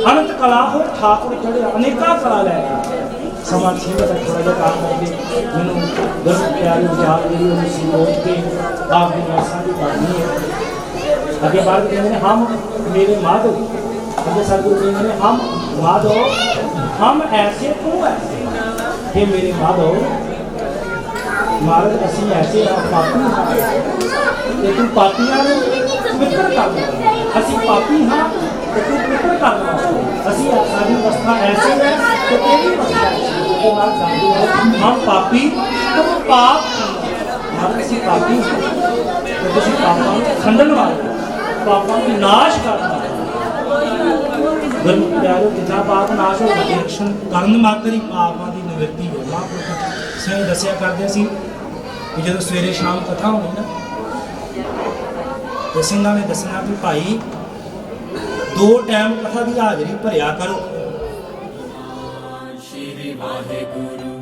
ਅਨੰਤ ਕਲਾ ਹੋ ਠਾਕੁਰ ਚੜਿਆ, ਅਨੇਕਾਂ ਕਲਾ ਲੈ ਕੇ। ਸਮਾਂ ਸੀਮਤ ਹੈ, ਥੋੜ੍ਹਾ ਜਿਹਾ ਕੰਮ ਕਰਕੇ ਮੈਨੂੰ ਗੁਰਮੁਖ ਪਿਆਰੀ ਵਿਚਾਰ ਜਿਹੜੀ ਉਹਨੂੰ ਸੋਚ ਕੇ ਆਪ ਦੀ ਨਾਲ ਸਾਂਝੀ ਕਰਨੀ ਹੈ। ਅੱਗੇ ਬਾਅਦ ਕਹਿੰਦੇ ਨੇ ਹਮ ਮੇਰੇ ਮਾਧੋ। ਅੱਗੇ ਸਤਿਗੁਰੂ ਕਹਿੰਦੇ ਨੇ ਹਮ ਮਾਧੋ, ਹਮ ਐਸੇ ਤੂੰ ਐਸੇ। हे ਮੇਰੇ ਮਾਧੋ, ਮਹਾਰਾਜ ਅਸੀਂ ਐਸੇ ਹਾਂ, ਪਾਪੀ ਹਾਂ, ਤੇ ਤੂੰ ਪਾਪੀਆਂ ਨੂੰ ਪਵਿੱਤਰ ਕਰ ਦੇ। ਅਸੀਂ ਪਾਪੀ ਹਾਂ ਤੇ ਤੂੰ ਪਵਿੱਤਰ ਕਰ ਦੇ। ਅਸੀਂ ਸਾਡੀ ਅਵਸਥਾ ਐਸੀ ਹੈ ਤੇ ਤੇਰੀ ਅਵਸਥਾ ਐਸੀ ਹੈ। ਹਮ ਪਾਪੀ ਤੁਮ ਪਾਪ, ਮਾਲਕ ਅਸੀਂ ਪਾਪੀ ਤੇ ਤੁਸੀਂ ਪਾਪਾਂ ਨੂੰ ਖੰਡਣ ਵਾਲੇ, ਪਾਪਾਂ ਨੂੰ ਨਾਸ਼ ਕਰਨ ਵਾਲੇ। ਗੁਰਮੁਖ ਪਿਆਰੋ, ਜਿੰਨਾ ਪਾਪ ਨਾਸ਼ ਹੋ ਰਿਐਕਸ਼ਨ ਕਰਨ ਮਾਤਰ ਹੀ ਪਾਪਾਂ ਦੀ ਨਿਵਰਤੀ ਹੋ। ਮਹਾਂਪੁਰਖ ਸਿੰਘ ਦੱਸਿਆ ਕਰਦੇ ਸੀ ਕਿ ਜਦੋਂ ਸਵੇਰੇ ਸ਼ਾਮ ਕਥਾ ਹੋਣੀ ਨਾ, ਤੇ ਸਿੰਘਾਂ ਨੇ ਦੱਸਣਾ ਵੀ ਭਾਈ 2 ਟਾਈਮ ਕਥਾ ਦੀ ਹਾਜ਼ਰੀ ਭਰਿਆ ਕਰੋ। ਸ਼੍ਰੀ ਵਾਹਿਗੁਰੂ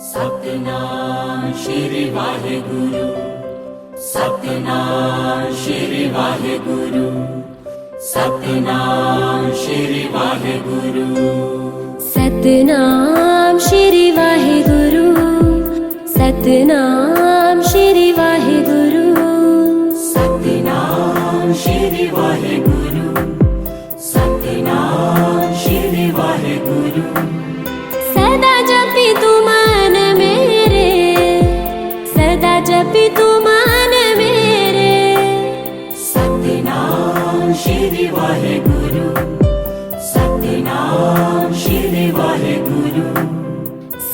ਸਤਨਾਮ ਸ਼੍ਰੀ ਵਾਹਿਗੁਰੂ ਸਤਨਾਮ ਸ਼੍ਰੀ ਵਾਹਿਗੁਰੂ ਸਤਨਾਮ ਸ਼੍ਰੀ ਵਾਹਿਗੁਰੂ ਸਤਨਾਮ ਸ਼੍ਰੀ ਵਾਹਿਗੁਰੂ ਸਤਨਾਮ ਸ਼੍ਰੀ ਵਾਹਿਗੁਰੂ ਸਤਨਾਮ ਸ਼੍ਰੀ ਵਾਹਿਗੁਰੂ ਸਤਨਾਮ ਸ਼੍ਰੀ ਵਾਹਿਗੁਰੂ ਸਦਾ ਜਪੀ ਤੂੰ ਮਨ ਮੇਰੇ, ਸਦਾ ਜਪੀ ਤੂੰ ਮਨ ਮੇਰੇ। ਸਤਨਾਮ ਸ਼੍ਰੀ ਵਾਹਿਗੁਰੂ ਸਤਨਾਮ ਸ਼੍ਰੀ ਵਾਹਿਗੁਰੂ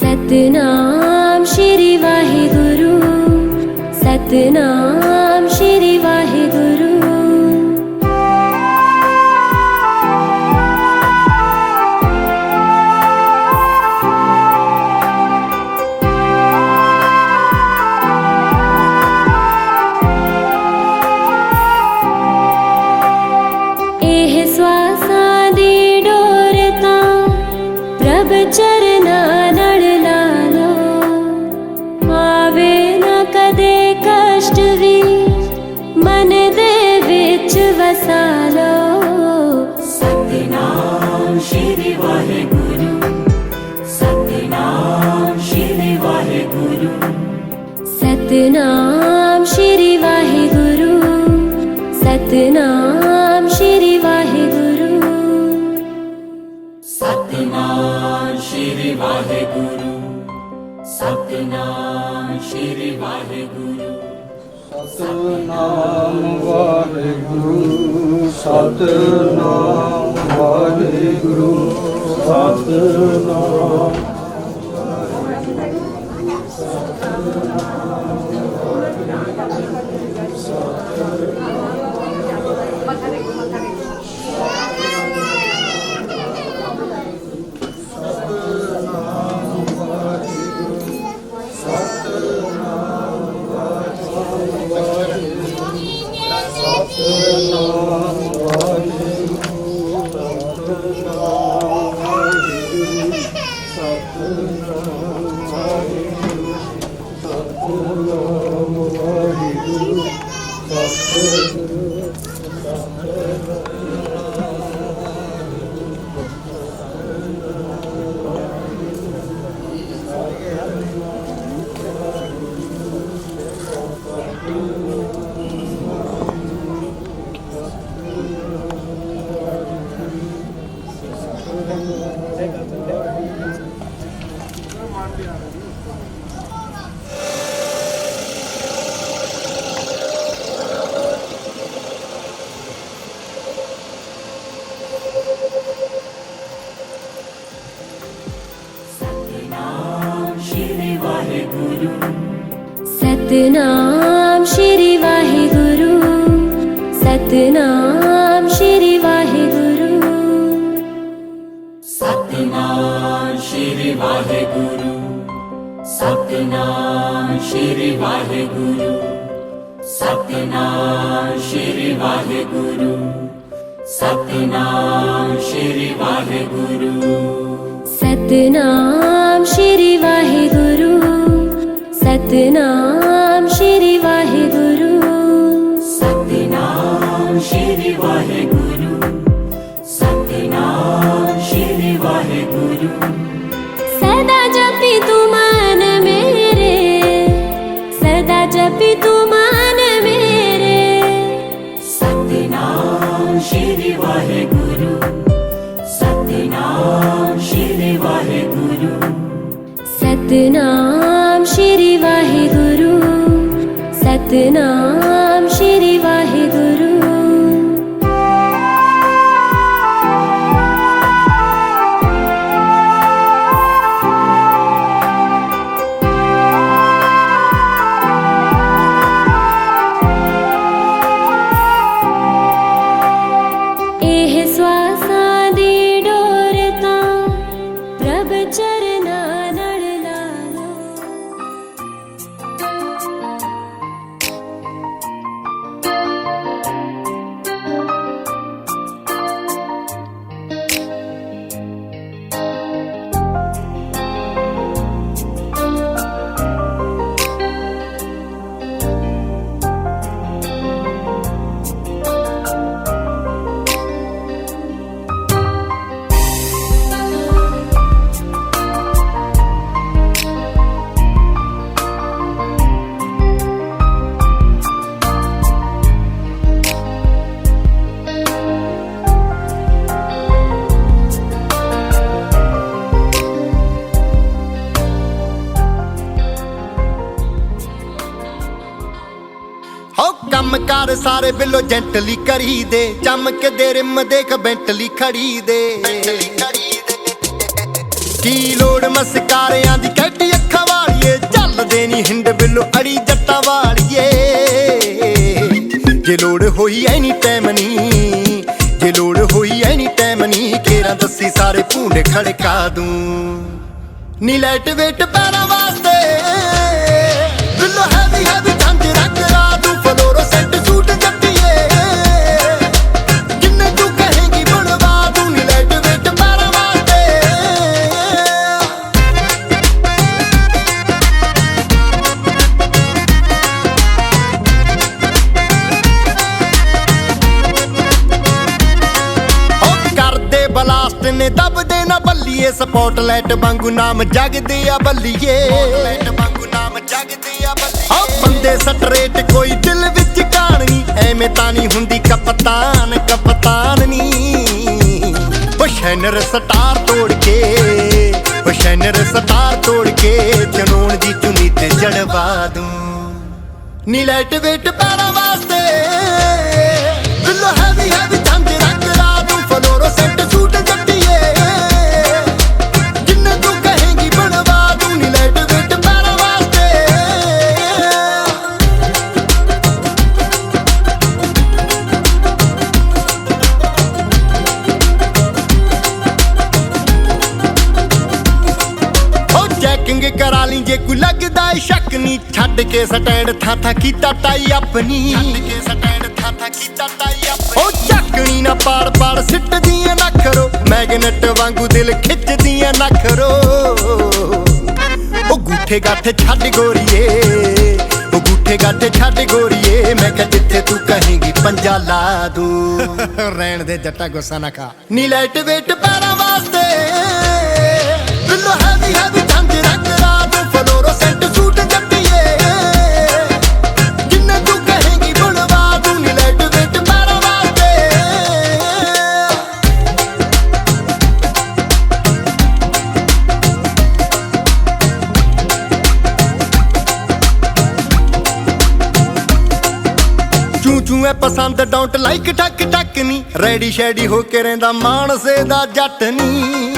ਸਤਨਾਮ ਸ਼੍ਰੀ ਵਾਹਿਗੁਰੂ ਸਤਨਾਮ ਸ਼੍ਰੀ ਵਾਹਿਗੁਰੂ ਇਹ ਸਵਾਸਾਂ ਦੀ ਡੋਰ ਤਾਂ ਪ੍ਰਭ ਚਰਨਾਂ ਨਾਲ ਲਾ ਲਓ, ਆਵੇ ਨਾ ਕਦੇ ਕਸ਼ਟ ਵੀ ਮਨ ਦੇ ਵਿੱਚ ਵਸਾ ਲਓ। ਸਤਨਾਮ ਸ਼੍ਰੀ ਵਾਹਿਗੁਰੂ ਸਤਨਾਮ ਸ਼੍ਰੀ ਵਾਹਿਗੁਰੂ ਸਤਨਾਮ ਸ਼੍ਰੀ ਵਾਹਿਗੁਰੂ ਸਤਨਾਮ ਸ਼੍ਰੀ ਵਾਹਿਗੁਰੂ ਸਤਨਾਮ ਸ਼੍ਰੀ ਵਾਹਿਗੁਰੂ ਸਤਨਾਮ ਸ਼੍ਰੀ ਵਾਹਿਗੁਰੂ ਸਤਨਾਮ ਵਾਹਿਗੁਰੂ ਸਤਨਾਮ ਵਾਹਿਗੁਰੂ ਸਤਨਾਮ ਸਤਨਾਮ ਸ਼੍ਰੀ ਵਾਹਿਗੁਰੂ ਸਤਨਾਮ ਸ਼੍ਰੀ ਵਾਹਿਗੁਰੂ ਸਤਨਾਮ ਸ਼੍ਰੀ ਵਾਹਿਗੁਰੂ ਸਤਨਾਮ ਸ਼੍ਰੀ ਵਾਹਿਗੁਰੂ ਸਤਨਾਮ ਸ਼੍ਰੀ ਵਾਹਿਗੁਰੂ ਸਤਨਾਮ ਸ਼੍ਰੀ ਵਾਹਿਗੁਰੂ ਸਤਨਾਮ ਸ਼੍ਰੀ ਵਾਹਿਗੁਰੂ ਸਤਨਾਮ ਸ਼੍ਰੀ ਵਾਹਿਗੁਰੂ ਸਤਨਾਮ ਸ਼੍ਰੀ ਵਾਹਿਗੁਰੂ ਸਤਨਾਮ ਸ਼੍ਰੀ ਵਾਹਿਗੁਰੂ ਸਤਨਾਮ ਸ਼੍ਰੀ ਵਾਹਿਗੁਰੂ ਸਦਾ ਜਪੀ ਤੂੰ ਮਨ ਮੇਰੇ, ਸਦਾ ਜਪੀ ਤੂੰ ਮਨ ਮੇਰੇ। ਸਤਨਾਮ ਸ਼੍ਰੀ ਵਾਹਿਗੁਰੂ ਸਤਨਾਮ ਸ਼੍ਰੀ ਵਾਹਿਗੁਰੂ ਸਤਨਾਮ ਸ਼੍ਰੀ ਵਾਹਿਗੁਰੂ ਸਤਨਾਮ ਸ਼੍ਰੀ ਵਾਹਿਗੁਰੂ ਹੋ ਕੰਮ ਕਾਰ ਸਾਰੇ ਬਿੱਲੋ ਜੈਂਟਲੀ ਕਰੀ ਦੇ, ਚਮਕਦੇ ਰਿਮ ਦੇਖ ਬੈਂਟਲੀ ਖੜੀ ਦੇ। ਕੀ ਲੋੜ ਮਸਕਾਰਿਆਂ ਦੀ ਕੈਟੀ ਅੱਖਾਂ ਵਾਲੀਏ, ਚੱਲਦੇ ਨੀ ਹਿੰਡ ਬਿੱਲੋ ਅੜੀ ਜੱਟਾਂ ਵਾਲੀਏ। ਜੇ ਲੋੜ ਹੋਈ ਐਨੀ ਟਾਈਮ ਨੀ, ਜੇ ਲੋੜ ਹੋਈ ਐਨੀ ਟਾਈਮ ਨੀ, ਕੇਰਾਂ ਦੱਸੀ ਸਾਰੇ ਭੂੰਡ ਖੜਕਾ ਦੂੰ ਨੀ। ਲਾਈਟ ਵੇਟ ਪੈਰਾਂ ਵਾਸਤੇ ਬਿੱਲੋ ਹੈਵੀ ਹੈਵੀ ਝਾਂਜਰਾਂ ਕਰਾ ਦੂੰ, ਫਲੋਰੋਸੈਂਟ ਸੂਟ ਜੱਟੀਏ ਜਿੰਨੇ ਤੂੰ ਕਹੇਂਗੀ ਬਣਵਾ ਦੂੰ ਨੀ। ਲਾਈਟ ਵੇਟ ਪੈਰਾਂ ਵਾਸਤੇ ਕਰਦੇ ਬਲਾਸਟ ਨੇ ਦਬਦੇ ਨਾ ਬੱਲੀਏ, ਸਪੌਟਲਾਈਟ ਵਾਂਗੂ ਨਾਮ ਜਗਦੇ ਆ ਬੱਲੀਏ। ਹਾਂ ਬੰਦੇ ਸਟਰੇਟ ਕੋਈ ਦਿਲ ਵਿੱਚ ਕਹਾਣੀ, ਐਵੇਂ ਤਾਂ ਨਹੀਂ ਹੁੰਦੀ ਕਪਤਾਨ ਕਪਤਾਨ ਨੀ। ਉਹ ਸ਼ੈਨਰ ਸਟਾਰ ਤੋੜ ਕੇ, ਉਹ ਸ਼ੈਨਰ ਸਟਾਰ ਤੋੜ ਕੇ, ਚਨੋਣ ਦੀ ਚੁੰਨੀ ਤੇ ਜੜਵਾ ਦੂੰ ਨੀ। ਲਾਈਟ ਵੇਟ ਪੈਰਾਂ ਵਾਸਤੇ ਬਿੱਲੋ ਹੈਵੀ ਹੈਵੀ ਝਾਂਜਰਾਂ ਕਰਾ ਦੂੰ, ਫਲੋਰੋਸੈਂਟ ਸੂਟ ਜੱਟੀਏ ਜਿੰਨੇ ਤੂੰ ਕਹੇਂਗੀ ਬਣਵਾ ਦੂੰ ਨੀ। ਲਾਈਟ ਵੇਟ ਪੈਰਾਂ ਵਾਸਤੇ ਉਹ ਚੈਕਿੰਗ ਕਰਾ ਲਈ ਜੇ ਕੋਈ ਲੱਗਦਾ ਏ ਸ਼ੱਕ ਨੀ, ਛੱਡ ਕੇ ਸਟੈਂਡ ਥਾਂ ਥਾਂ ਕੀਤਾ ਟਾਈ ਆਪਣੀ। ਉਹ ਚੱਕਣੀ ਨਾ ਪਾੜ ਪਾੜ ਸਿੱਟਦੀਆਂ ਨਖਰੋ, ਮੈਗਨੇਟ ਵਾਂਗੂ ਦਿਲ ਖਿੱਚਦੀਆਂ ਨਖਰੋ। ਉਹ ਗੂਠੇ ਗਾਠੇ ਛੱਡ ਗੋਰੀਏ, ਉਹ ਗੂਠੇ ਗਾਠੇ ਛੱਡ ਗੋਰੀਏ, ਮੈਂ ਕਿਹਾ ਜਿੱਥੇ ਤੂੰ ਕਹੇਂਗੀ ਪੰਜਾ ਲਾ ਦੂੰ। ਰਹਿਣ ਦੇ ਜੱਟਾ ਗੁੱਸਾ ਨਾ ਖਾ ਨੀ। ਲਾਈਟ ਵੇਟ ਪੈਰਾਂ ਵਾਸਤੇ ਬਿੱਲੋ ਹੈਵੀ ਹੈਵੀ ਝਾਂਜਰਾਂ ਕਰਾ ਦੂੰ, ਫਲੋਰੋਸੈਂਟ ਸੂਟ ਜੱਟੀਏ ਜਿੰਨੇ ਤੂੰ ਕਹੇਂਗੀ ਬਣਵਾ ਦੂੰ ਨੀ। ਲਾਈਟ ਵੇਟ ਪੈਰਾਂ ਵਾਸਤੇ ਚੂ ਚੂ ਐ ਪਸੰਦ ਡੋਂਟ ਲਾਈਕ ਟੱਕ ਟੱਕ ਨੀ, ਰੈਡੀ ਸ਼ੈਡੀ ਹੋ ਕੇ ਰਹਿੰਦਾ ਮਾਨਸੇ ਦਾ ਜੱਟ ਨੀ।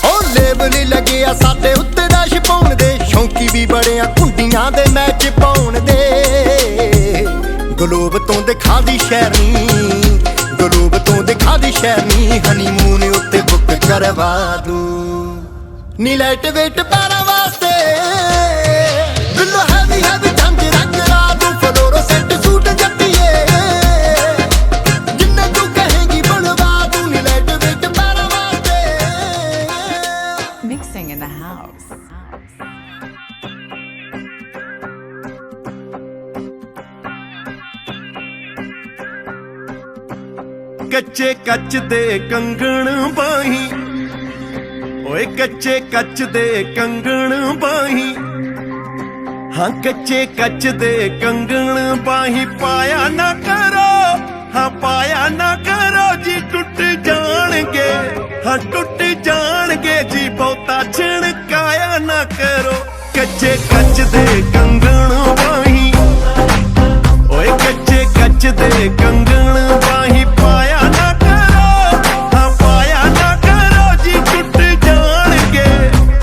ਉਹ ਲੇਬਲ ਹੀ ਲੱਗਿਆ ਸਾਡੇ ਉੱਤੇ ਦਾ ਛਪਾਉਣ ਦੇ, ਸ਼ੌਂਕੀ ਵੀ ਬੜਿਆ ਕੁੰਡੀਆਂ ਦੇ ਮੈਚ ਪਾਉਣ ਦੇ। ਗਲੋਬ ਤੋਂ ਦਿਖਾ ਦੀ ਸ਼ਹਿਰਨੀ, ਗਲੋਬ ਤੋਂ ਦਿਖਾ ਦੀ ਸ਼ਹਿਰਨੀ, ਹਨੀਮੂਨ ਉੱਤੇ ਬੁੱਕ ਕਰਵਾ ਦੂੰ ਨੀ। ਲਾਈਟ ਵੇਟ ਪੈਰਾਂ ਵਾਸਤੇ ਬਿੱਲੋ ਹੈਵੀ ਹੈਵੀ ਝਾਂਜਰਾਂ ਕਰਾ ਦੂੰ, ਫਲੋਰੋਸੈਂਟ ਸੂਟ ਜੱਟੀਏ ਜਿੰਨੇ ਤੂੰ ਕਹੇਂਗੀ ਬਣਵਾ ਦੂੰ ਨੀ। ਲਾਈਟ ਵੇਟ ਪੈਰਾਂ ਵਾਸਤੇ Mixing in the house. ਕੱਚੇ ਕੱਚ ਦੇ ਕੰਗਣ ਬਾਹੀਂ, ਓਏ ਕੱਚੇ ਕੱਚ ਦੇ ਕੰਗਣ ਬਾਹੀਂ, ਹਾਂ ਕੱਚੇ ਕੱਚ ਦੇ ਕੰਗਣ ਬਾਹੀਂ, ਪਾਇਆ ਨਾ ਕਰੋ, ਹਾਂ ਪਾਇਆ ਨਾ ਕਰੋ ਜੀ, ਟੁੱਟ ਜਾਣਗੇ, ਹਾਂ ਟੁੱਟ ਜਾਣਗੇ ਜੀ, ਬਹੁਤਾ ਛਿਣਕਾਇਆ ਨਾ ਕਰੋ। ਕੱਚੇ ਕੱਚ ਦੇ ਕੰਗਣ ਬਾਹੀਂ, ਓਏ ਕੱਚੇ ਕੱਚ ਦੇ ਕੰਗਣ ਬਾਹੀਂ, ਪਾਇਆ ਨਾ ਕਰੋ, ਹਾਂ ਪਾਇਆ ਨਾ ਕਰੋ ਜੀ, ਟੁੱਟ ਜਾਣਗੇ,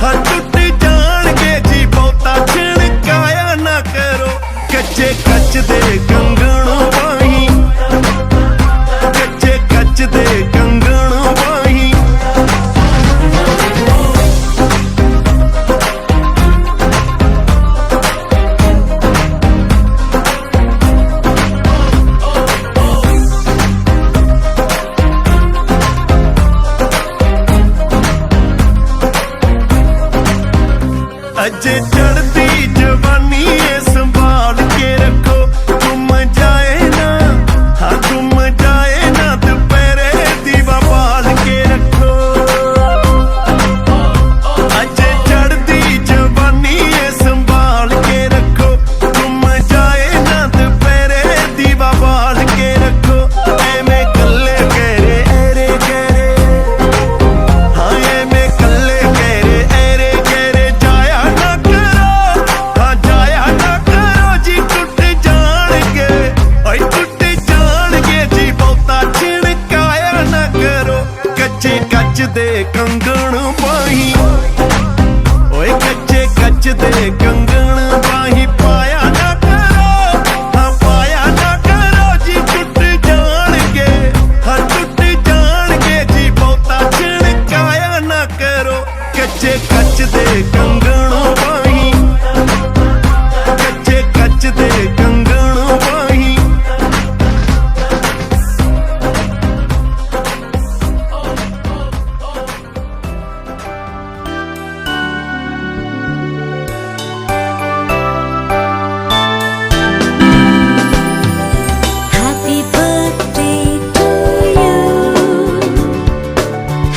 ਹਾਂ ਟੁੱਟ ਜਾਣਗੇ ਜੀ, ਬਹੁਤਾ ਛਿਣਕਾਇਆ ਨਾ ਕਰੋ। ਕੱਚੇ ਕੱਚ ਦੇ ਕੰਗਣ ਬਾਹੀਂ, ਕੱਚੇ ਕੱਚ ਦੇ ਕੰਗਣ ਬਾਹੀਂ। ਅਜੇ ਚੜ੍ਹਦੀ ਜਵਾਨੀ ਏ, ਸੰਭਾਲ ਕੇ ਰੱਖੋ, ਘੁੰਮ ਜਾ दे कंगन पाही ओए कच्चे कच दे कंगन पाही पाया ना करो हाँ पाया ना करो जी टुट जाणगे हाँ टुट जाणगे जी बहुता छिड़काया ना करो कच्चे कच दे कंगन पाही कच्चे कच दे कंगन पाही Happy birthday to you.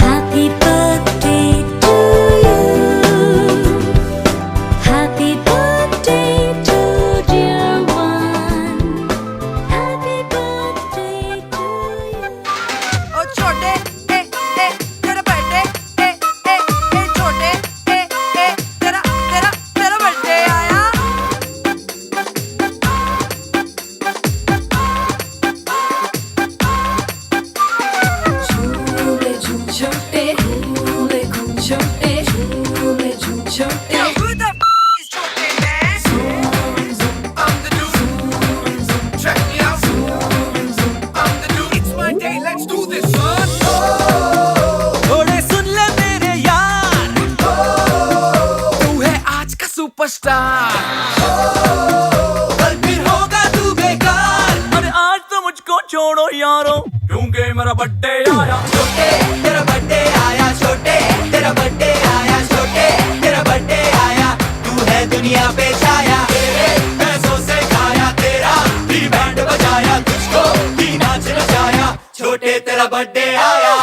Happy birthday to you. Happy birthday to dear one. Happy birthday to you. ओ छोटे तेरा बर्थडे छोटे तेरा बर्थडे आया झूले झूम छोटे झूले घूम छोटे झूले झूम छोटे Now who the f is छोटे man? I'm the dude. Check me out. I'm the dude. It's my day. Let's do this, son. थोड़े सुन ले मेरे यार तू है आज का सुपरस्टार कल फिर होगा तू बेकार अरे आज तो मुझको छोड़ो यारो क्योंकि मेरा बर्थडे आया छोटे तेरा बर्थडे आया छोटे तेरा बर्थडे आया छोटे तेरा बर्थडे आया तू है दुनिया पे छाया तेरे पैसों से खाया तेरा भी बैंड बजाया तुझको भी नाच नचाया छोटे तेरा बर्थडे आया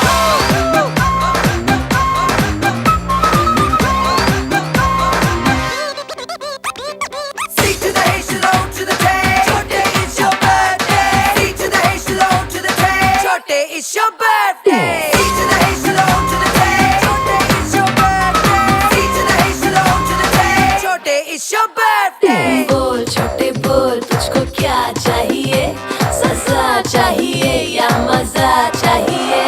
C to the H to the O to the J. छोटे it's your birthday. C to the H to the O to the J. छोटे it's your birthday. C to the H to the O to the J. छोटे it's your birthday. C to the H to the O to the J. छोटे it's your birthday. बोल छोटे बोल तुझको क्या चाहिए सजा चाहिए या मजा चाहिए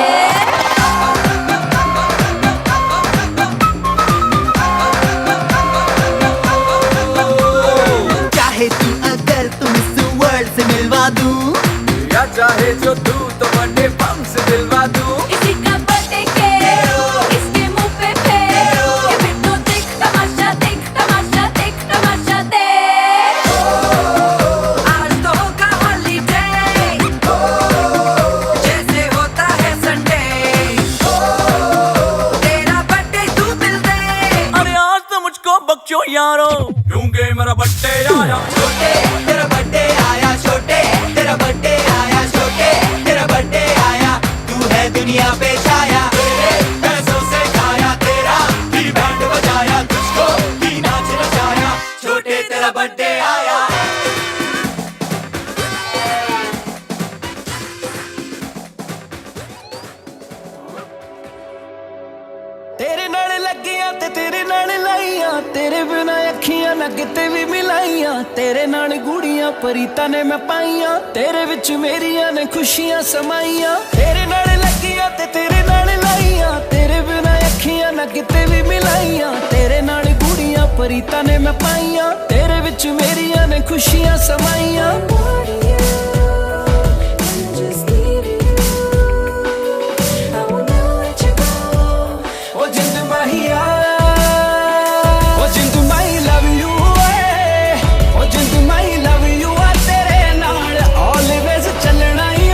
चाहे तू अगर तुम इस वर्ल्ड से मिलवा दूं या चाहे जो तू तो बर्थडे बम से दिलवा दूं. इसी का बर्थडे केक इसके मुंह पे फेंक ये फिर तो देख तमाशा देख तमाशा देख तमाशा देख आज तो होगा हॉलीडे जैसे होता है संडे तेरा बर्थडे तू मिल दे अरे आज तो मुझको बख्शो यारो क्योंकि मेरा बर्थडे आया छोटे तेरा बर्थडे आया छोटे तेरा बर्थडे आया छोटे तेरा बर्थडे आया तू है दुनिया पे छाया तेरे पैसों से खाया तेरा भी बैंड बजाया तुझको भी नाच नचाया छोटे तेरा बर्थडे आया तेरे नाल लगियां ते तेरे नाल लाइयां तेरे बिना अखियां ना किते भी मिलाइयां तेरे नाल गुड़ियां परीतां ने मैं पाइयां तेरे विच मेरियां ने खुशियां समाइयां तेरे नाल लगियां ते तेरे नाल लाइयां तेरे बिना अखियां ना किते भी मिलाइयां तेरे नाल गुड़ियां परीतां ने मैं पाइयां तेरे विच मेरियां ने खुशियां समाइयां ओ जिंद माहिया ओ जिंद my love you O Jind my love you तेरे नाल ऑलवेज चलना ही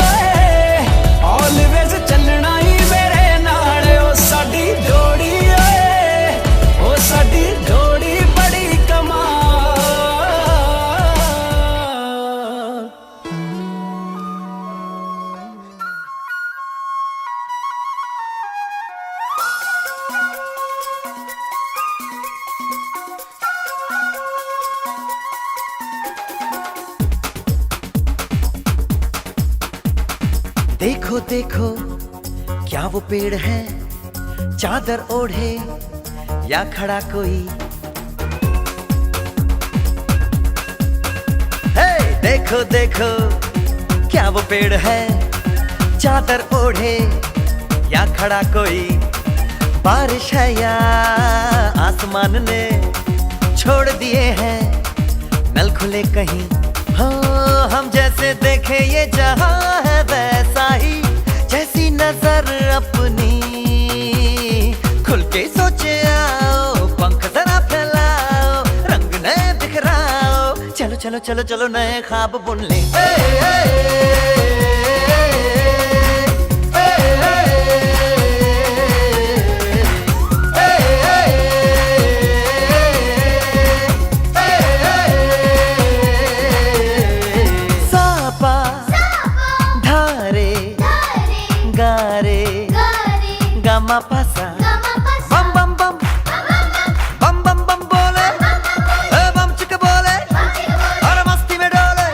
ऑलवेज चलना ही मेरे नाल ओ साडी जोड़ी ओ साडी जोड़ी बड़ी कमाल देखो देखो क्या वो पेड़ है चादर ओढ़े या खड़ा कोई हे देखो देखो क्या वो पेड़ है चादर ओढ़े या खड़ा कोई बारिश है या आसमान ने छोड़ दिए हैं नल खुले कहीं। हो हम जैसे देखे ये जहां है वैसा ही, जैसी नजर अपनी खुल के सोचे आओ, पंख जरा फैलाओ, रंग नए बिखराओ, चलो चलो चलो चलो नए ख्वाब बुन ले। सापा धारे गारे गामा पासा बम बम बम बम बम बम बोले बम चिक बोले और मस्ती में डोले,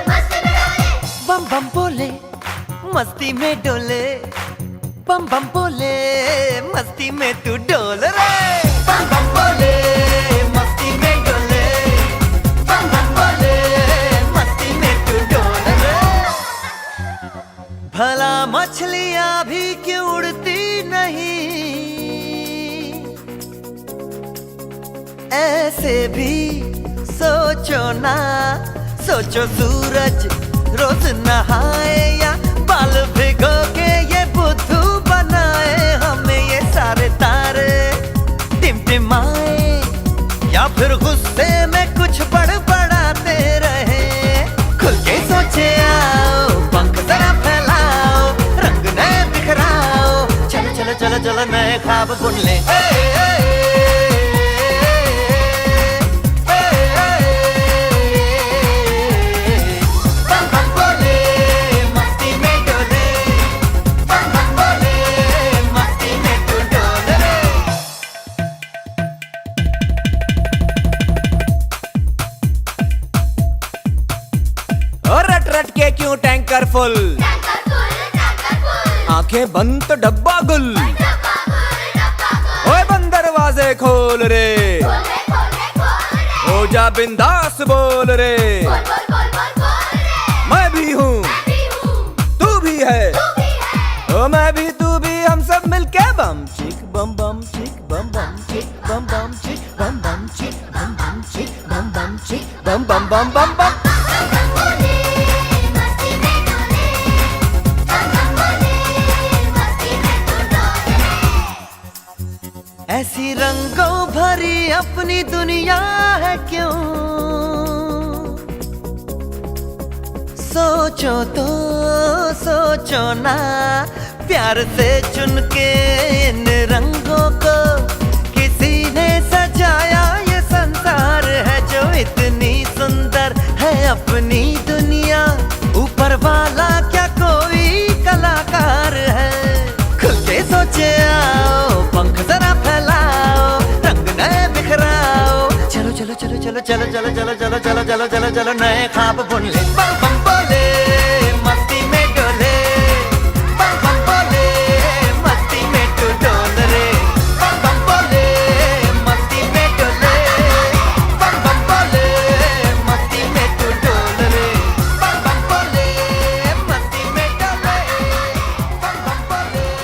बम बम बोले मस्ती में डोले, बम बम बोले मस्ती में तू डोल रे। बम बम बोले मस्ती में डोले, बम बम बोले मस्ती में तू डोल रे। भला मछलियां भी क्यों उड़ती नहीं, ऐसे भी सोचो ना, सोचो सूरज रोज नहाए या बाल भिगो के ये बुद्धू बनाए, हमें ये सारे तारे टिमटिमाए या फिर गुस्से में कुछ बड़बड़ाते रहे। खुल के सोचे आओ, पंख जरा फैलाओ, रंग नए बिखराओ, चलो चलो चलो चलो नए ख्वाब बुन ले। बम बम बोले मस्ती में डोले, बम बम बोले मस्ती में तू डोल रे। और रट रट के क्यों टैंकर फुल, आंखें बंद तो डब्बा गुल, ओए बंद दरवाजे खोल रे, हो जा बिंदास बोल रे। मैं भी हूँ तू भी है, ओ मैं भी तू भी, हम सब मिलके बम चिक बम बम चिक बम बम चिक बम बम चिक बम बम चिक बम बम चिक बम बम चिक बम बम बम बम बम। ऐसी रंगों भरी अपनी दुनिया है क्यों, सोचो तो सोचो ना, प्यार से चुन के इन रंगों को किसी ने सजाया, ये संसार है जो इतनी सुंदर है अपनी दुनिया, ऊपर वाला क्या कोई कलाकार है। खुल के सोचे आओ, पंख जरा फैलाओ, रंग नए बिखराओ, चलो चलो चलो चलो चलो चलो चलो चलो चलो चलो चलो चलो नए ख्वाब बुन ले। बम बम बोले मस्ती में डोले, बम बम बोले मस्ती में तू डोल रे। बम बम बोले मस्ती में डोले, बम बम बोले मस्ती में तू डोल रे। बम बम बोले मस्ती में डोले, बम बम बोले।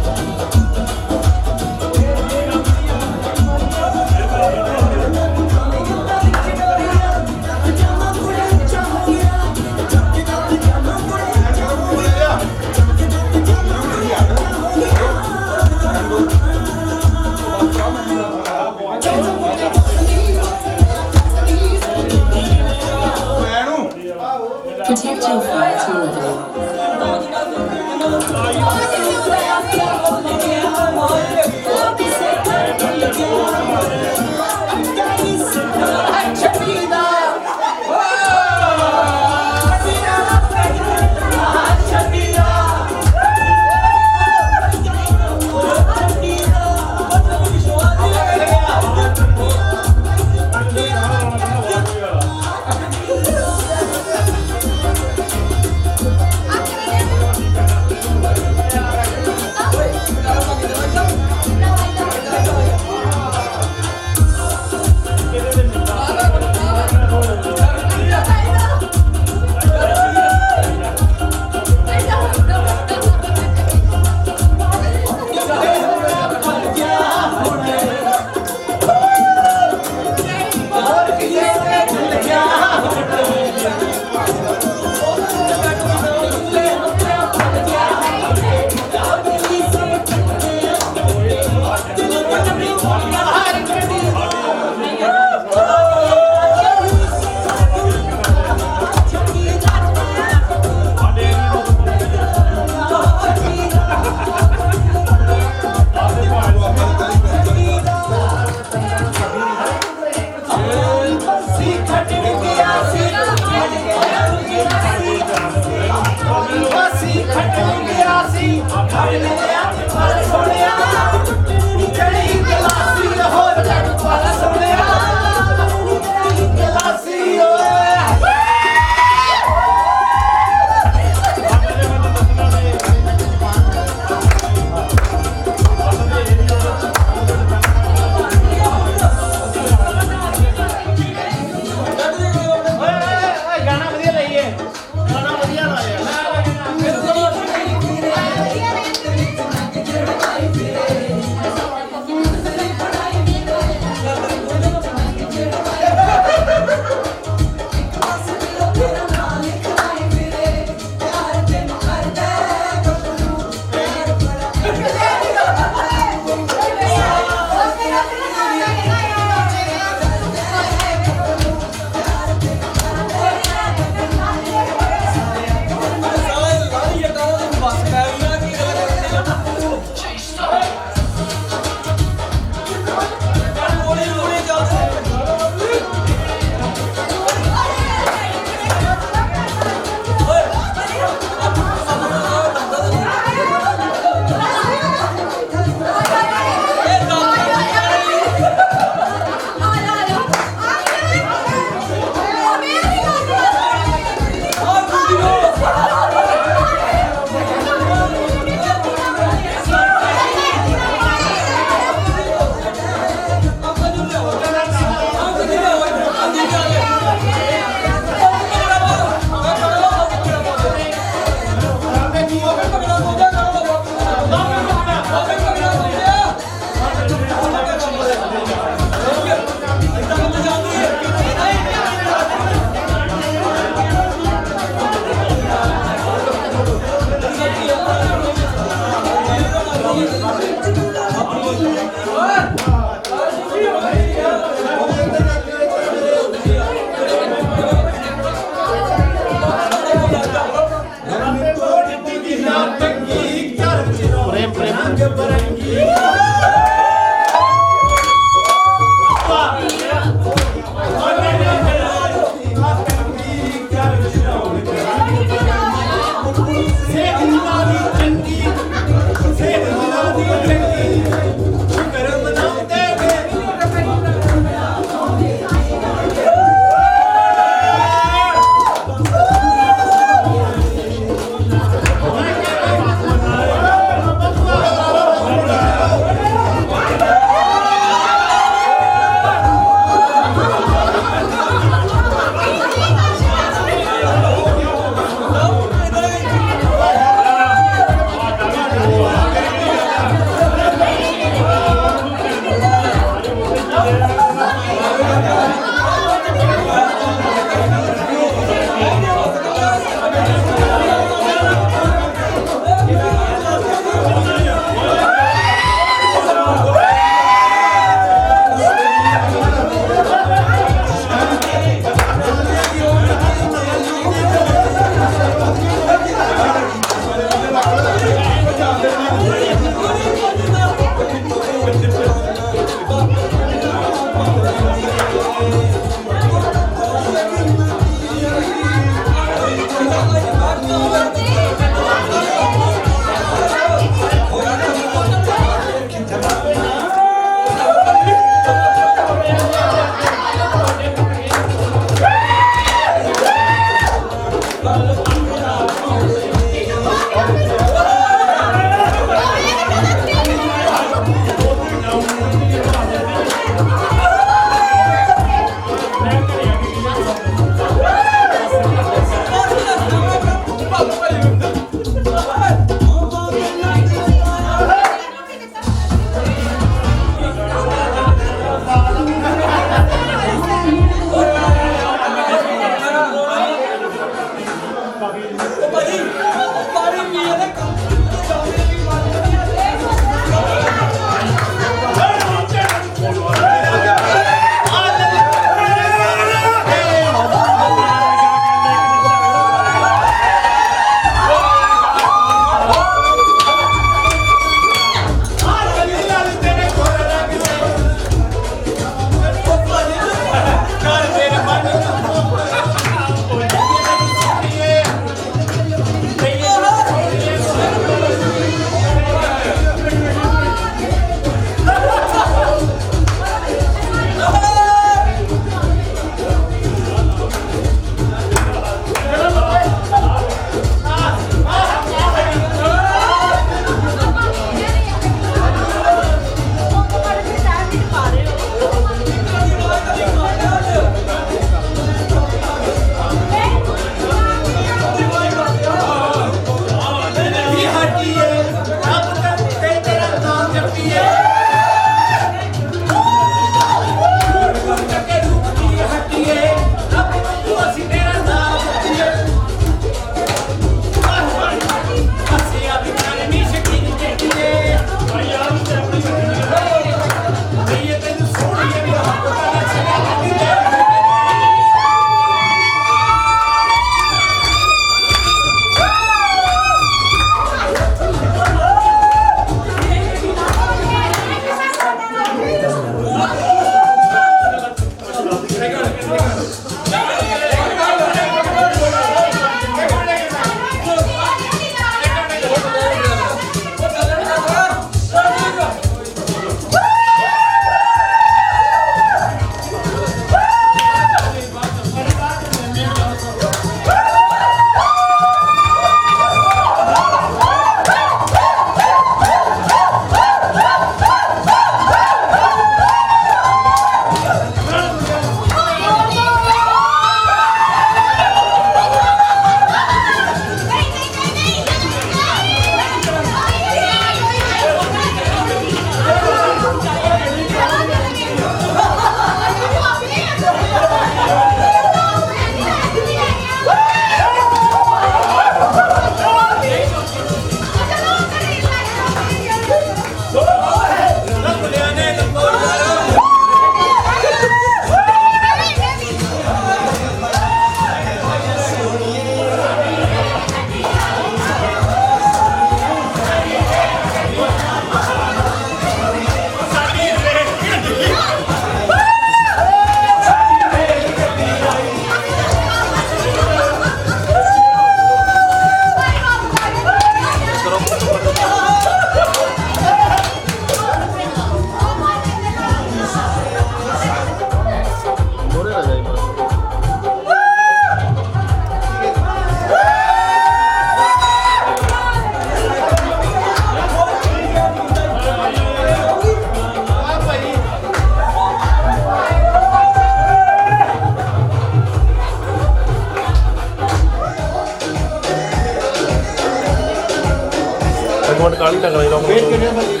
ਮਿੰਟ ਕਾਲੀ ਟਕਰਾਈ ਰਹਾ